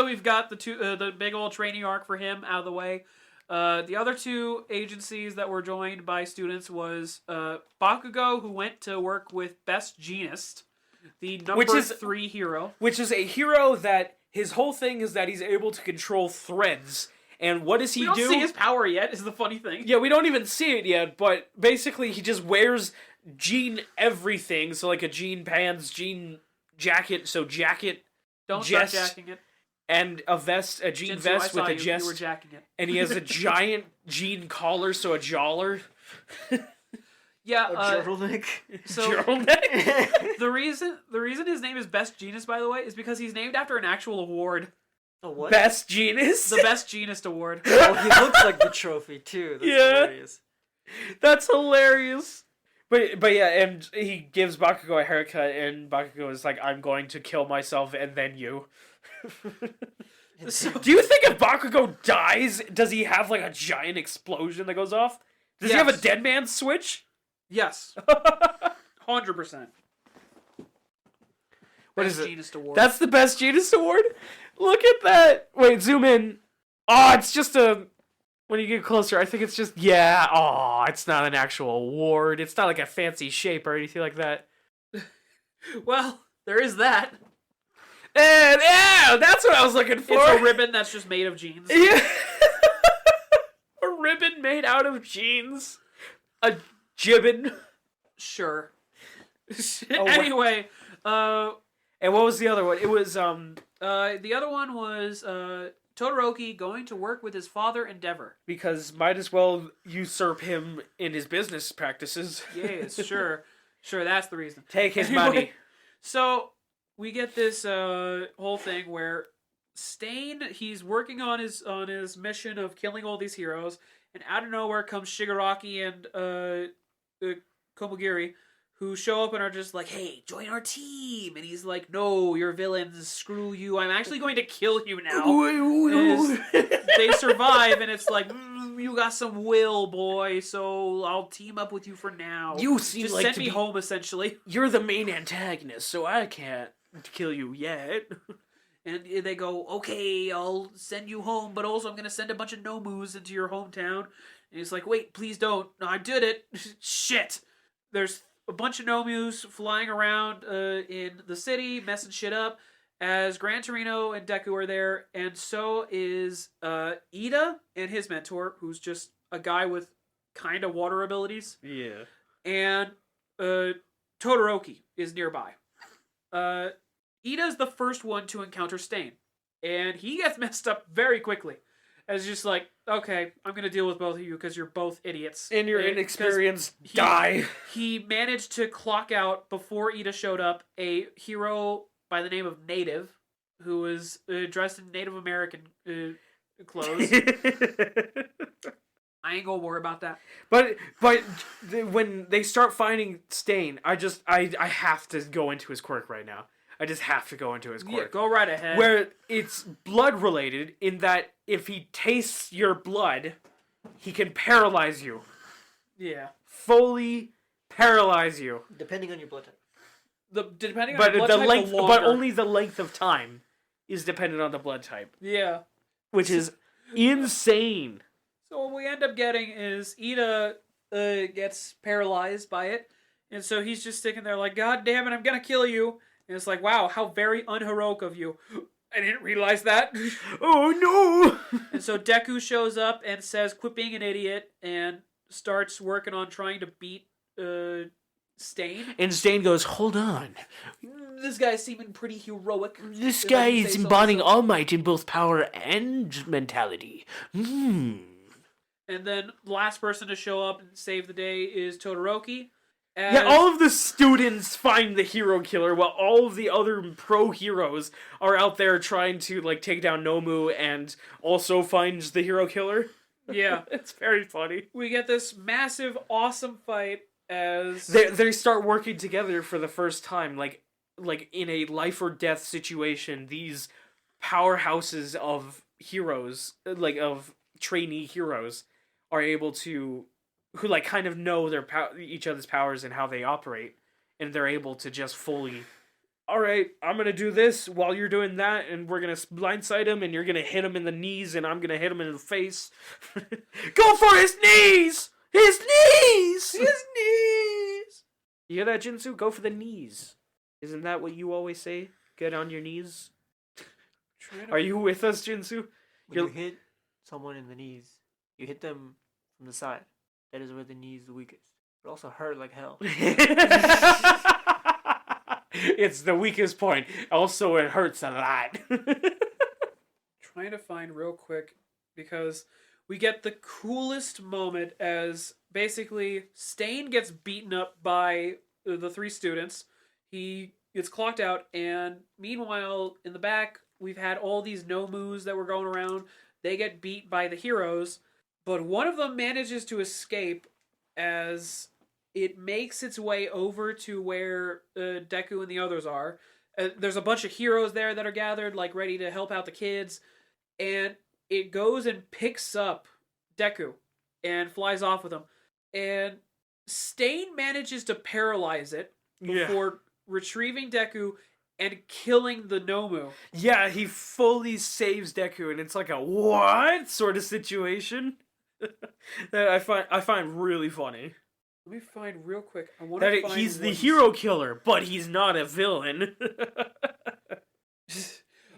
we've got the big old training arc for him out of the way, the other 2 agencies that were joined by students was Bakugo, who went to work with Best Jeanist, the number 3 hero. Which is a hero that his whole thing is that he's able to control threads. And what does he We don't do? see his power yet, is the funny thing. Yeah, we don't even see it yet, but basically he just wears jean everything. So like a jean pants, jean jacket, so jacket, Don't Jest. start jacking it. and a vest, a jean Jinsu, vest I saw with a you. jest. You were jacking it. And he has a giant jean collar, so a jawler. Yeah, A turtleneck. so Turtleneck? the reason his name is Best Jeanist, by the way, is because he's named after an actual award. A what? Best genus? The Best Jeanist Award. Oh, he looks like the trophy too. That's Yeah. hilarious. That's hilarious. But yeah, and he gives Bakugo a haircut, and Bakugo is like, I'm going to kill myself and then you. So- Do you think if Bakugo dies, does he have like a giant explosion that goes off? Does he have a Yes. dead man switch? Yes. 100%. What is it? Jeanist Award. That's the Best Genus Award? Look at that. Wait, zoom in. Oh, it's just a... When you get closer, I think it's just... Yeah, oh, it's not an actual award. It's not like a fancy shape or anything like that. Well, there is that. And yeah, that's what I was looking for. It's a ribbon that's just made of jeans. Yeah. A ribbon made out of jeans. A gibbon. Sure. Oh, Anyway, and what was the other one? It was the other one was Todoroki going to work with his father Endeavor. because might as well usurp him in his business practices. Yes, sure, that's the reason. Take his Anyway, money. So we get this whole thing where Stain, he's working on his mission of killing all these heroes, and out of nowhere comes Shigaraki and Komagiri, who show up and are just like, "Hey, join our team!" And he's like, "No, you're villains. Screw you. I'm actually going to kill you now." And they survive, and it's like, "You got some will, boy. So I'll team up with you for now. You seem just like send to me be- home, essentially." You're the main antagonist, so I can't kill you yet. And they go, "Okay, I'll send you home, but also I'm going to send a bunch of Nomus into your hometown." And he's like, "Wait, please don't. No, I did it." Shit. There's a bunch of Nomus flying around in the city, messing shit up, as Gran Torino and Deku are there, and so is Ida and his mentor, who's just a guy with kind of water abilities, Yeah. and Todoroki is nearby. Ida's the first one to encounter Stain, and he gets messed up very quickly. As just like, okay, I'm gonna deal with both of you because you're both idiots. And your 'cause inexperienced he- die. He managed to clock out, before Ida showed up, a hero by the name of Native, who was dressed in Native American clothes. I ain't gonna worry about that. But when they start finding Stain, I have to go into his quirk right now. I just have to go into his Yeah, quirk. go right ahead. Where it's blood related in that if he tastes your blood, he can paralyze you. Yeah. Fully paralyze you. Depending on your blood type. Depending on But your blood the type, length, the but longer. only the length of time is dependent on the blood type, Yeah. which is insane. So what we end up getting is Ida gets paralyzed by it, and so he's just sitting there like, "God damn it, I'm gonna kill you!" And it's like, "Wow, how very unheroic of you." I didn't realize that. Oh no! And so Deku shows up and says, "Quit being an idiot," and starts working on trying to beat Stain. And Stain goes, "Hold on. This guy's seeming pretty heroic. This if I guy can is say so embodying myself. all might in both power and mentality." And then the last person to show up and save the day is Todoroki. Yeah, all of the students find the hero killer while all of the other pro heroes are out there trying to like take down Nomu and also find the hero killer. Yeah. It's very funny. We get this massive, awesome fight as... They start working together for the first time, like in a life or death situation. These powerhouses of heroes, like of trainee heroes, are able to, who like kind of know their each other's powers and how they operate, and they're able to just fully, all right, I'm gonna do this while you're doing that, and we're gonna blindside him, and you're gonna hit him in the knees, and I'm gonna hit him in the face. Go for his knees! His knees! His knees! You hear that, Jinsu? Go for the knees. Isn't that what you always say? Get on your knees. Are you with us, Jinsu? When you hit someone in the knees, you hit them from the side. That is where the knee is the weakest. It also hurt like hell. It's the weakest point. Also, it hurts a lot. Trying to find real quick, because we get the coolest moment as basically Stain gets beaten up by the three students. He gets clocked out, and meanwhile, in the back, we've had all these Nomus that were going around. They get beat by the heroes, but one of them manages to escape as it makes its way over to where Deku and the others are. There's a bunch of heroes there that are gathered, like ready to help out the kids, and it goes and picks up Deku and flies off with him. And Stain manages to paralyze it before retrieving Deku and killing the Nomu. Yeah, he fully saves Deku, and it's like a what sort of situation that I find really funny. Let me find real quick. I want That to find he's the what hero killer, but he's not a villain.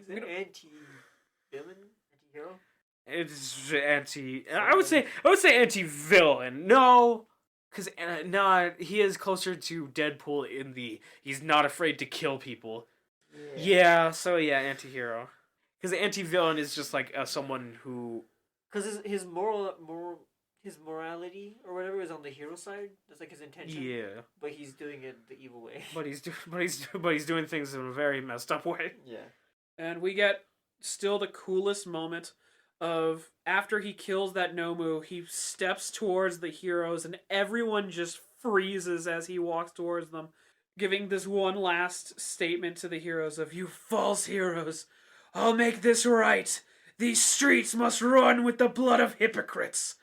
Is it anti-villain? Anti-hero? It's I would say anti-villain. No, because he is closer to Deadpool in the he's not afraid to kill people. Yeah. So yeah, anti-hero. Because the anti-villain is just like someone who. Because his morality or whatever is on the hero side. That's like his intention. Yeah. But he's doing it the evil way. But he's doing things in a very messed up way. Yeah. And we get still the coolest moment of after he kills that Nomu, he steps towards the heroes and everyone just freezes as he walks towards them, giving this one last statement to the heroes of, "You false heroes, I'll make this right. These streets must run with the blood of hypocrites.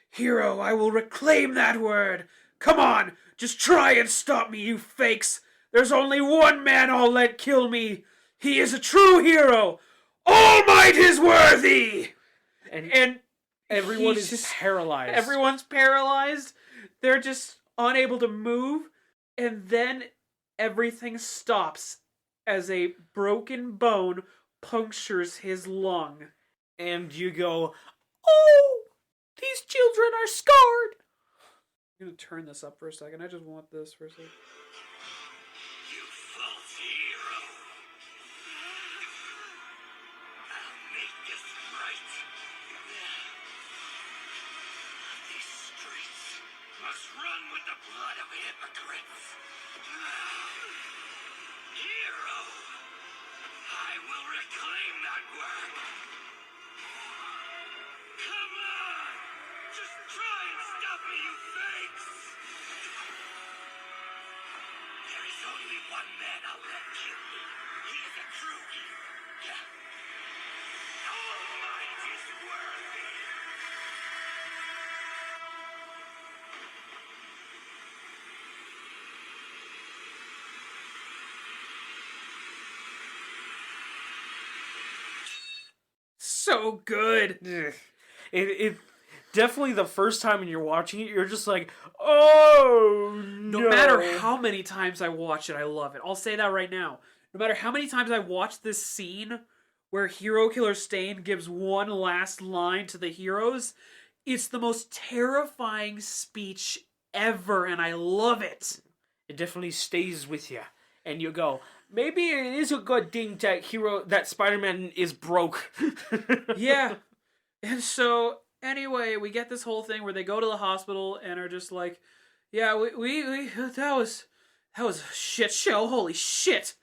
Hero, I will reclaim that word. Come on, just try and stop me, you fakes. There's only one man I'll let kill me. He is a true hero. All might is worthy." And everyone is paralyzed. Everyone's paralyzed. They're just unable to move. And then everything stops as a broken bone punctures his lung. And you go, "Oh, these children are scarred." I'm going to turn this up for a second. I just want this for a second. You false hero. I'll make this right. These streets must run with the blood of hypocrites. Hero, I will reclaim that word. Come on, just try and stop me, you fakes. There is only one man I'll let kill me. He is a true hero. Yeah. All might is worthy. So good. It definitely the first time when you're watching it, you're just like, "Oh no!" No matter how many times I watch it, I love it. I'll say that right now. No matter how many times I watch this scene where Hero Killer Stain gives one last line to the heroes, it's the most terrifying speech ever, and I love it. It definitely stays with you, and you go, "Maybe it is a good thing that Spider-Man is broke." Yeah. And so, anyway, we get this whole thing where they go to the hospital and are just like, "Yeah, we that was a shit show. Holy shit."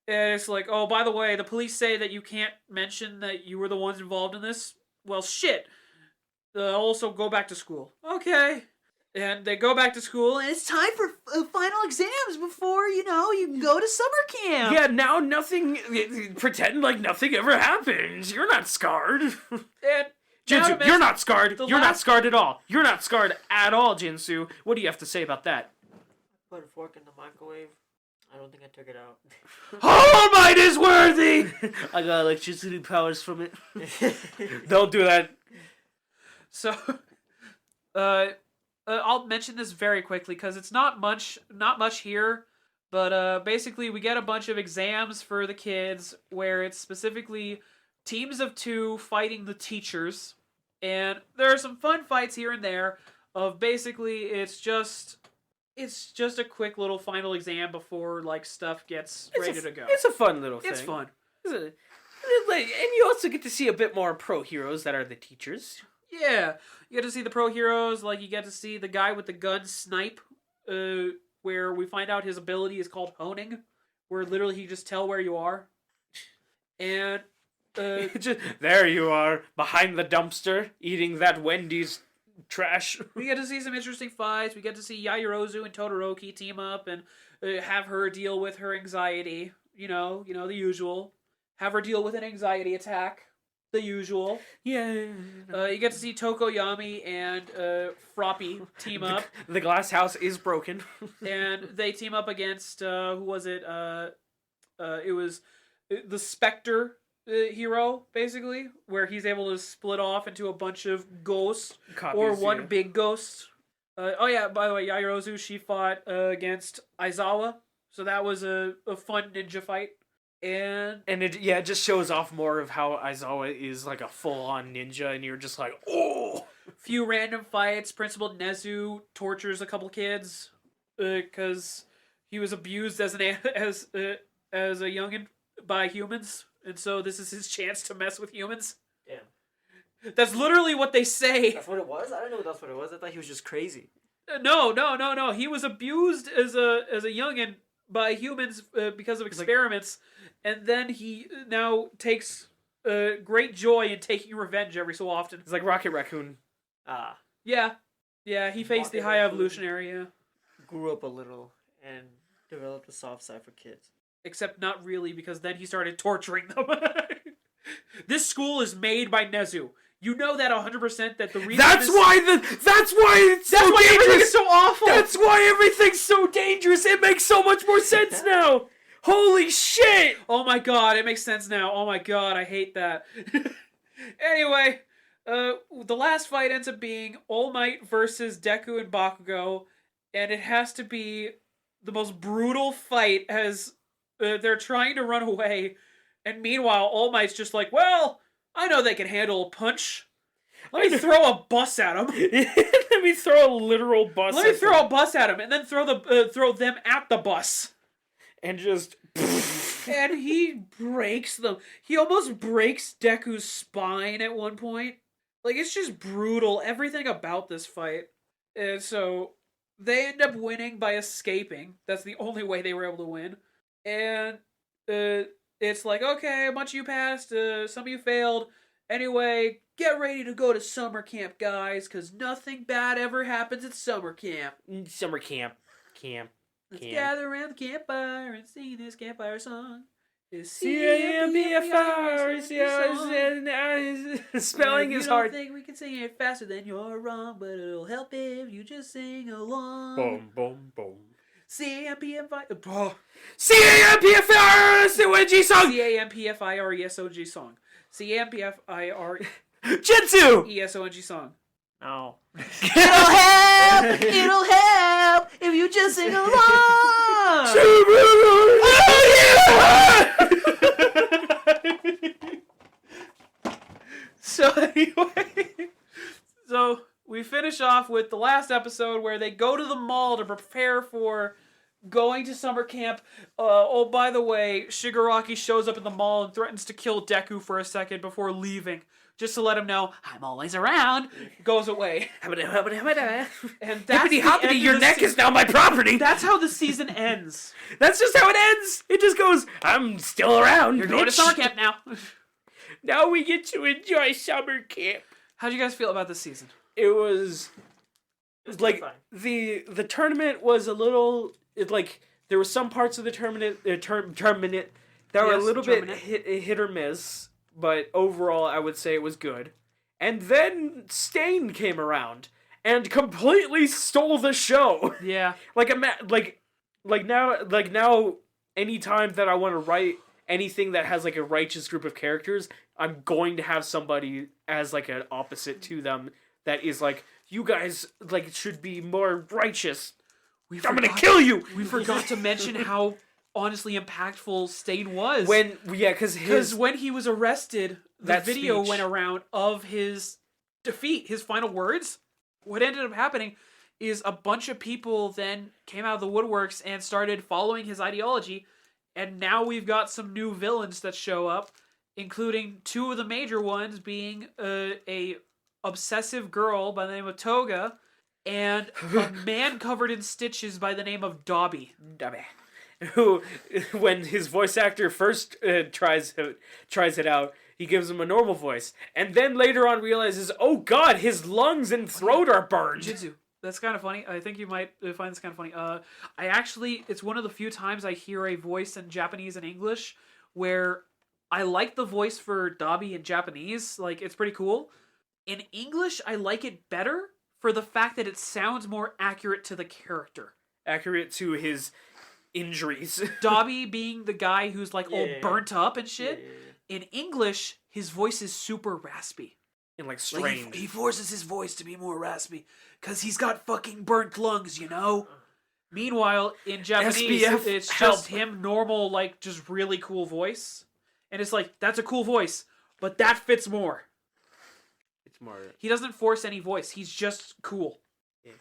And it's like, "Oh, by the way, the police say that you can't mention that you were the ones involved in this. Well, shit. Also, go back to school." Okay. And they go back to school, and it's time for final exams before, you can go to summer camp. Yeah, now pretend like nothing ever happened. You're not scarred. And Jinsu, you're not scarred. You're not last- scarred at all. You're not scarred at all, Jinsu. What do you have to say about that? Put a fork in the microwave. I don't think I took it out. All might is worthy! I got electricity powers from it. Don't do that. So, I'll mention this very quickly because it's not much here, but basically we get a bunch of exams for the kids where it's specifically teams of 2 fighting the teachers, and there are some fun fights here and there. Of basically, it's just a quick little final exam before stuff gets ready to go. It's a fun little thing. It's fun. And you also get to see a bit more pro heroes that are the teachers. Yeah, you get to see the pro heroes, you get to see the guy with the gun snipe, where we find out his ability is called honing, where literally he just tell where you are. And, there you are, behind the dumpster, eating that Wendy's trash. we get to see some interesting fights. We get to see Yaoyorozu and Todoroki team up and have her deal with her anxiety. The usual. Have her deal with an anxiety attack. The usual. Yeah. You get to see Tokoyami and Froppy team up. The glass house is broken. And they team up against, who was it? It was the Spectre hero, basically, where he's able to split off into a bunch of ghosts. Copies, or one yeah. big ghost. Oh yeah, by the way, Yaoyorozu, she fought against Aizawa. So that was a fun ninja fight. And it just shows off more of how Aizawa is like a full-on ninja, and you're just like, oh. few random fights. Principal Nezu tortures a couple kids because he was abused as as a youngin by humans, and so this is his chance to mess with humans. Damn. That's literally what they say. That's what it was? I didn't know that's what it was. I thought he was just crazy. No. He was abused as a youngin by humans because of experiments, and then he now takes great joy in taking revenge every so often. It's like Rocket Raccoon. Ah. Yeah, he faced the Rocket High Raccoon. Evolutionary, yeah. Grew up a little and developed a soft side for kids. Except not really, because then he started torturing them. This school is made by Nezu. You know that 100% that the reason That's why it's so everything dangerous. is so awful. That's why everything's so dangerous. It makes so much more sense now. Holy shit! Oh my god, it makes sense now. Oh my god, I hate that. Anyway, the last fight ends up being All Might versus Deku and Bakugo, and it has to be the most brutal fight as they're trying to run away, and meanwhile All Might's just like, well, I know they can handle a punch. Let me throw a bus at him. Let me throw a literal bus. Let me throw a bus at him, and then throw them at the bus. And just. And he breaks them. He almost breaks Deku's spine at one point. Like, it's just brutal. Everything about this fight. And so they end up winning by escaping. That's the only way they were able to win. And it's like, okay, a bunch of you passed, some of you failed. Anyway, get ready to go to summer camp, guys, because nothing bad ever happens at summer camp. Summer camp. Let's gather around the campfire and sing this campfire song. It's C-A-M-P-F-I-R. Spelling is hard. If you don't think we can sing it faster, then you're wrong, but it'll help if you just sing along. Boom, boom, boom. C-A-M-P-F-I... C-A-M-P-F-I-R-S-O-N-G song! C-A-M-P-F-I-R-E-S-O-G song. C-A-M-P-F-I-R... Jitsu! E-S-O-N-G song. No. It'll help if you just sing along. So anyway, so we finish off with the last episode where they go to the mall to prepare for going to summer camp. Oh, by the way, Shigaraki shows up in the mall and threatens to kill Deku for a second before leaving. Just to let him know, I'm always around. Goes away. And that's the Hoppity, end your of the neck is now my property. That's how the season ends. That's just how it ends. It just goes, I'm still around. You're going to summer camp now. Now we get to enjoy summer camp. How'd you guys feel about this season? It was like fine. the tournament was a little there were some parts of the tournament that were a little bit hit or miss, but overall I would say it was good. And then Stain came around and completely stole the show. Yeah. Now anytime that I want to write anything that has like a righteous group of characters, I'm going to have somebody as like an opposite to them that is like, you guys like should be more righteous. I'm gonna kill you. We forgot to mention how honestly impactful Stain was. Because when he was arrested, the that video speech. went around of his defeat, his final words. What ended up happening is a bunch of people then came out of the woodworks and started following his ideology, and now we've got some new villains that show up, including two of the major ones being a obsessive girl by the name of Toga, and a man covered in stitches by the name of Dobby. Who, when his voice actor first tries it out, he gives him a normal voice, and then later on realizes, oh god, his lungs and throat are burned. Jitsu. That's kind of funny. I think you might find this kind of funny. It's one of the few times I hear a voice in Japanese and English where I like the voice for Dobby in Japanese. Like, it's pretty cool. In English, I like it better for the fact that it sounds more accurate to the character. Accurate to his injuries. Dobby being the guy who's like all Yeah. burnt up and shit. Yeah. In English, his voice is super raspy. And like Like, strange. he forces his voice to be more raspy because he's got fucking burnt lungs, you know? Meanwhile, in Japanese, SBF, it's help. just him normal, like, just really cool voice. And it's like, that's a cool voice, but that fits more. It's more. He doesn't force any voice. He's just cool. Yeah.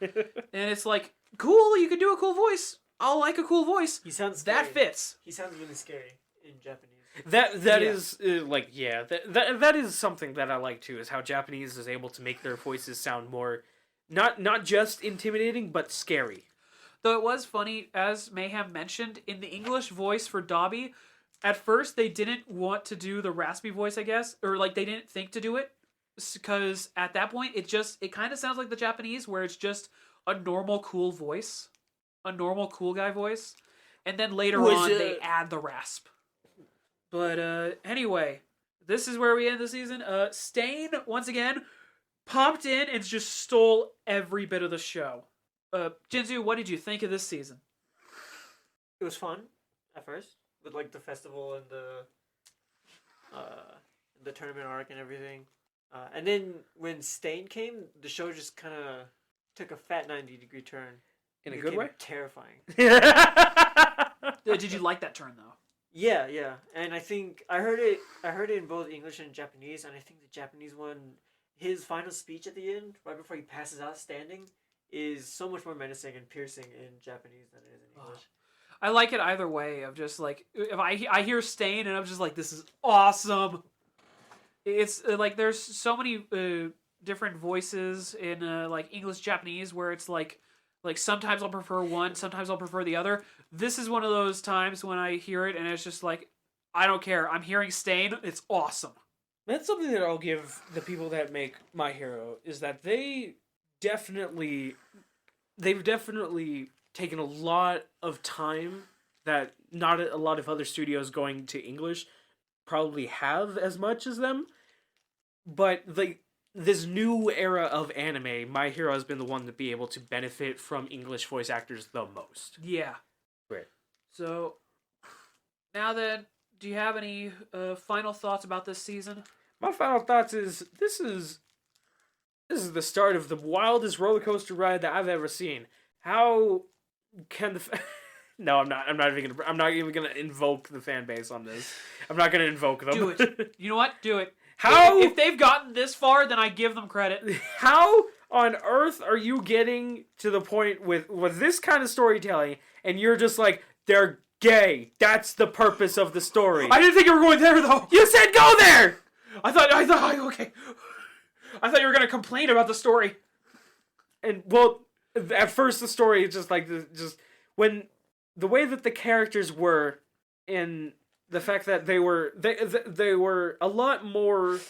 And it's like, cool, you can do a cool voice. I'll like a cool voice. He sounds That scary. fits. He sounds really scary in Japanese. That Yeah. is like that is something that I like too, is how Japanese is able to make their voices sound more not just intimidating but scary. Though it was funny, as Mayhem mentioned, in the English voice for Dobby, at first they didn't want to do the raspy voice, I guess, or like they didn't think to do it, because at that point it kind of sounds like the Japanese, where it's just a normal cool voice, a normal cool guy voice, and then later on they add the rasp. But anyway, this is where we end the season. Stain once again popped in and just stole every bit of the show. Jinzu, what did you think of this season? It was fun at first with like the festival and the tournament arc and everything. And then when Stain came, the show just kind of took a fat 90-degree turn. In a It good became way? Terrifying. Did you like that turn though? Yeah, and I think I heard it in both English and Japanese, and I think the Japanese one, his final speech at the end, right before he passes out standing, is so much more menacing and piercing in Japanese than it is in English. I like it either way. Of just like, if I hear Stain and I'm just like, this is awesome. It's like there's so many different voices in like English Japanese where it's like sometimes I'll prefer one, sometimes I'll prefer the other. This is one of those times when I hear it and it's just like, I don't care. I'm hearing Stain. It's awesome. That's something that I'll give the people that make My Hero, is that they've definitely taken a lot of time that not a lot of other studios going to English probably have as much as them. But this new era of anime, My Hero has been the one to be able to benefit from English voice actors the most. Yeah. Right. So, now then, do you have any final thoughts about this season? My final thoughts is this is the start of the wildest roller coaster ride that I've ever seen. How can No, I'm not even gonna invoke the fan base on this. I'm not gonna invoke them. Do it. You know what? Do it. How If they've gotten this far, then I give them credit. How on earth are you getting to the point with this kind of storytelling and you're just like, they're gay. That's the purpose of the story. I didn't think you were going there, though. You said go there! Okay. I thought you were gonna complain about the story. And, well, at first the story is just like, when the way that the characters were in the fact that they were a lot more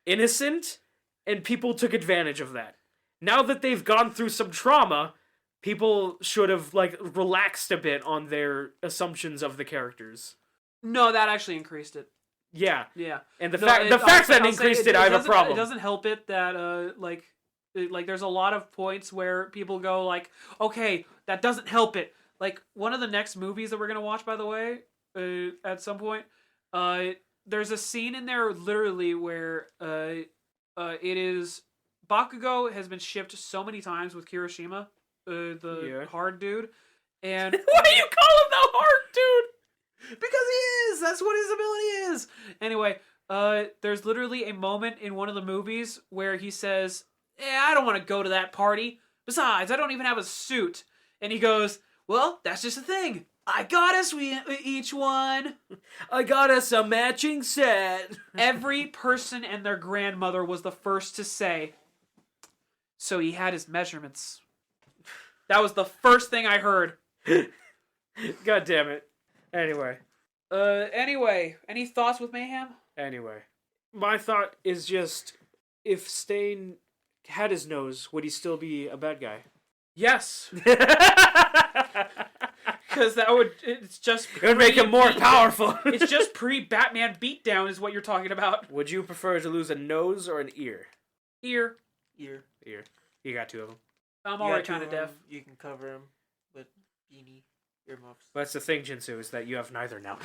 innocent and people took advantage of that. Now that they've gone through some trauma, people should have relaxed a bit on their assumptions of the characters. No, that actually increased it. Yeah. Yeah. And the fact that increased it, I have a problem. It doesn't help it that like there's a lot of points where people go like, okay, that doesn't help it. Like one of the next movies that we're gonna watch, by the way, at some point, there's a scene in there literally where it is Bakugo has been shipped so many times with Kirishima, the hard dude, and why do you call him the hard dude? Because he is. That's what his ability is. Anyway, there's literally a moment in one of the movies where he says, I don't want to go to that party. Besides, I don't even have a suit. And he goes, well, that's just a thing. I got us each one. I got us a matching set. Every person and their grandmother was the first to say, so he had his measurements. That was the first thing I heard. God damn it. Anyway, any thoughts with Mayhem? Anyway, my thought is just, if Stain had his nose, would he still be a bad guy? Yes. Because it would make him more powerful. It's just pre-Batman beatdown is what you're talking about. Would you prefer to lose a nose or an ear? Ear. You got two of them. I'm already kind of deaf. You can cover him with beanie, earmuffs. That's the thing, Jinsu, is that you have neither now.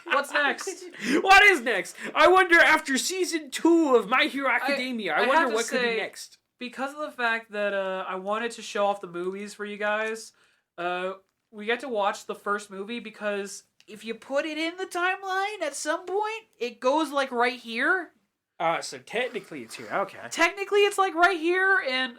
What's next? What is next? I wonder, after season 2 of My Hero Academia, I wonder what could be next. because of the fact that I wanted to show off the movies for you guys, we get to watch the first movie because if you put it in the timeline at some point, it goes like right here. So technically it's here. Okay. Technically, it's like right here, and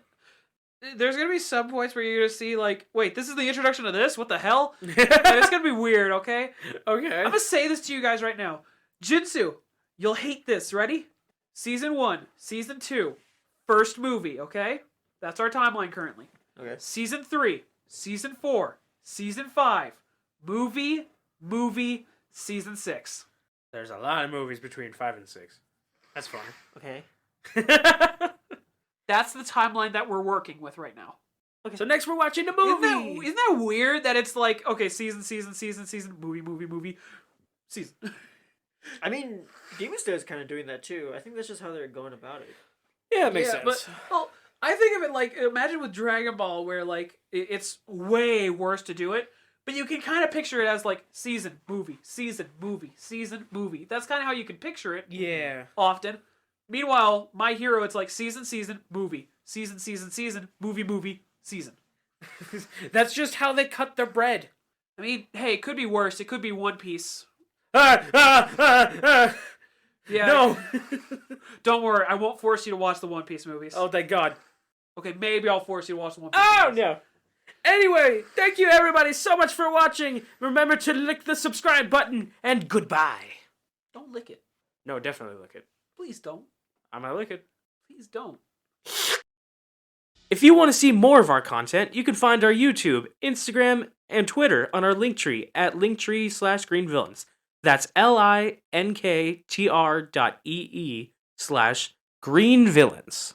there's gonna be some points where you're gonna see like, wait, this is the introduction to this? What the hell? And it's gonna be weird, okay? Okay. I'm gonna say this to you guys right now. Jinsu, you'll hate this. Ready? Season 1, Season 2, first movie, okay? That's our timeline currently. Okay. Season 3, Season 4, Season 5, movie, Season 6. There's a lot of movies between 5 and 6. That's funny. Okay. That's the timeline that we're working with right now. So next we're watching the movie. Isn't that weird that it's like, okay, season, movie, season. I mean, Demon Slayer is kind of doing that too. I think that's just how they're going about it. Yeah, it makes sense. But, well, I think of it like, imagine with Dragon Ball where like, it's way worse to do it, but you can kind of picture it as like season, movie, season, movie, season, movie. That's kind of how you can picture it. Yeah. Often. Meanwhile, My Hero, it's like season, movie, season, movie, season. That's just how they cut their bread. I mean, hey, it could be worse. It could be One Piece. Yeah. No. Don't worry, I won't force you to watch the One Piece movies. Oh, thank God. Okay, maybe I'll force you to watch the One Piece Oh, movies. no. Anyway, thank you everybody so much for watching. Remember to lick the subscribe button, and goodbye. Don't lick it. No, definitely lick it. Please don't. I'm gonna lick it. Please don't. If you want to see more of our content, you can find our YouTube, Instagram, and Twitter on our Linktree at linktree/greenvillains. That's linktr.ee/greenvillains.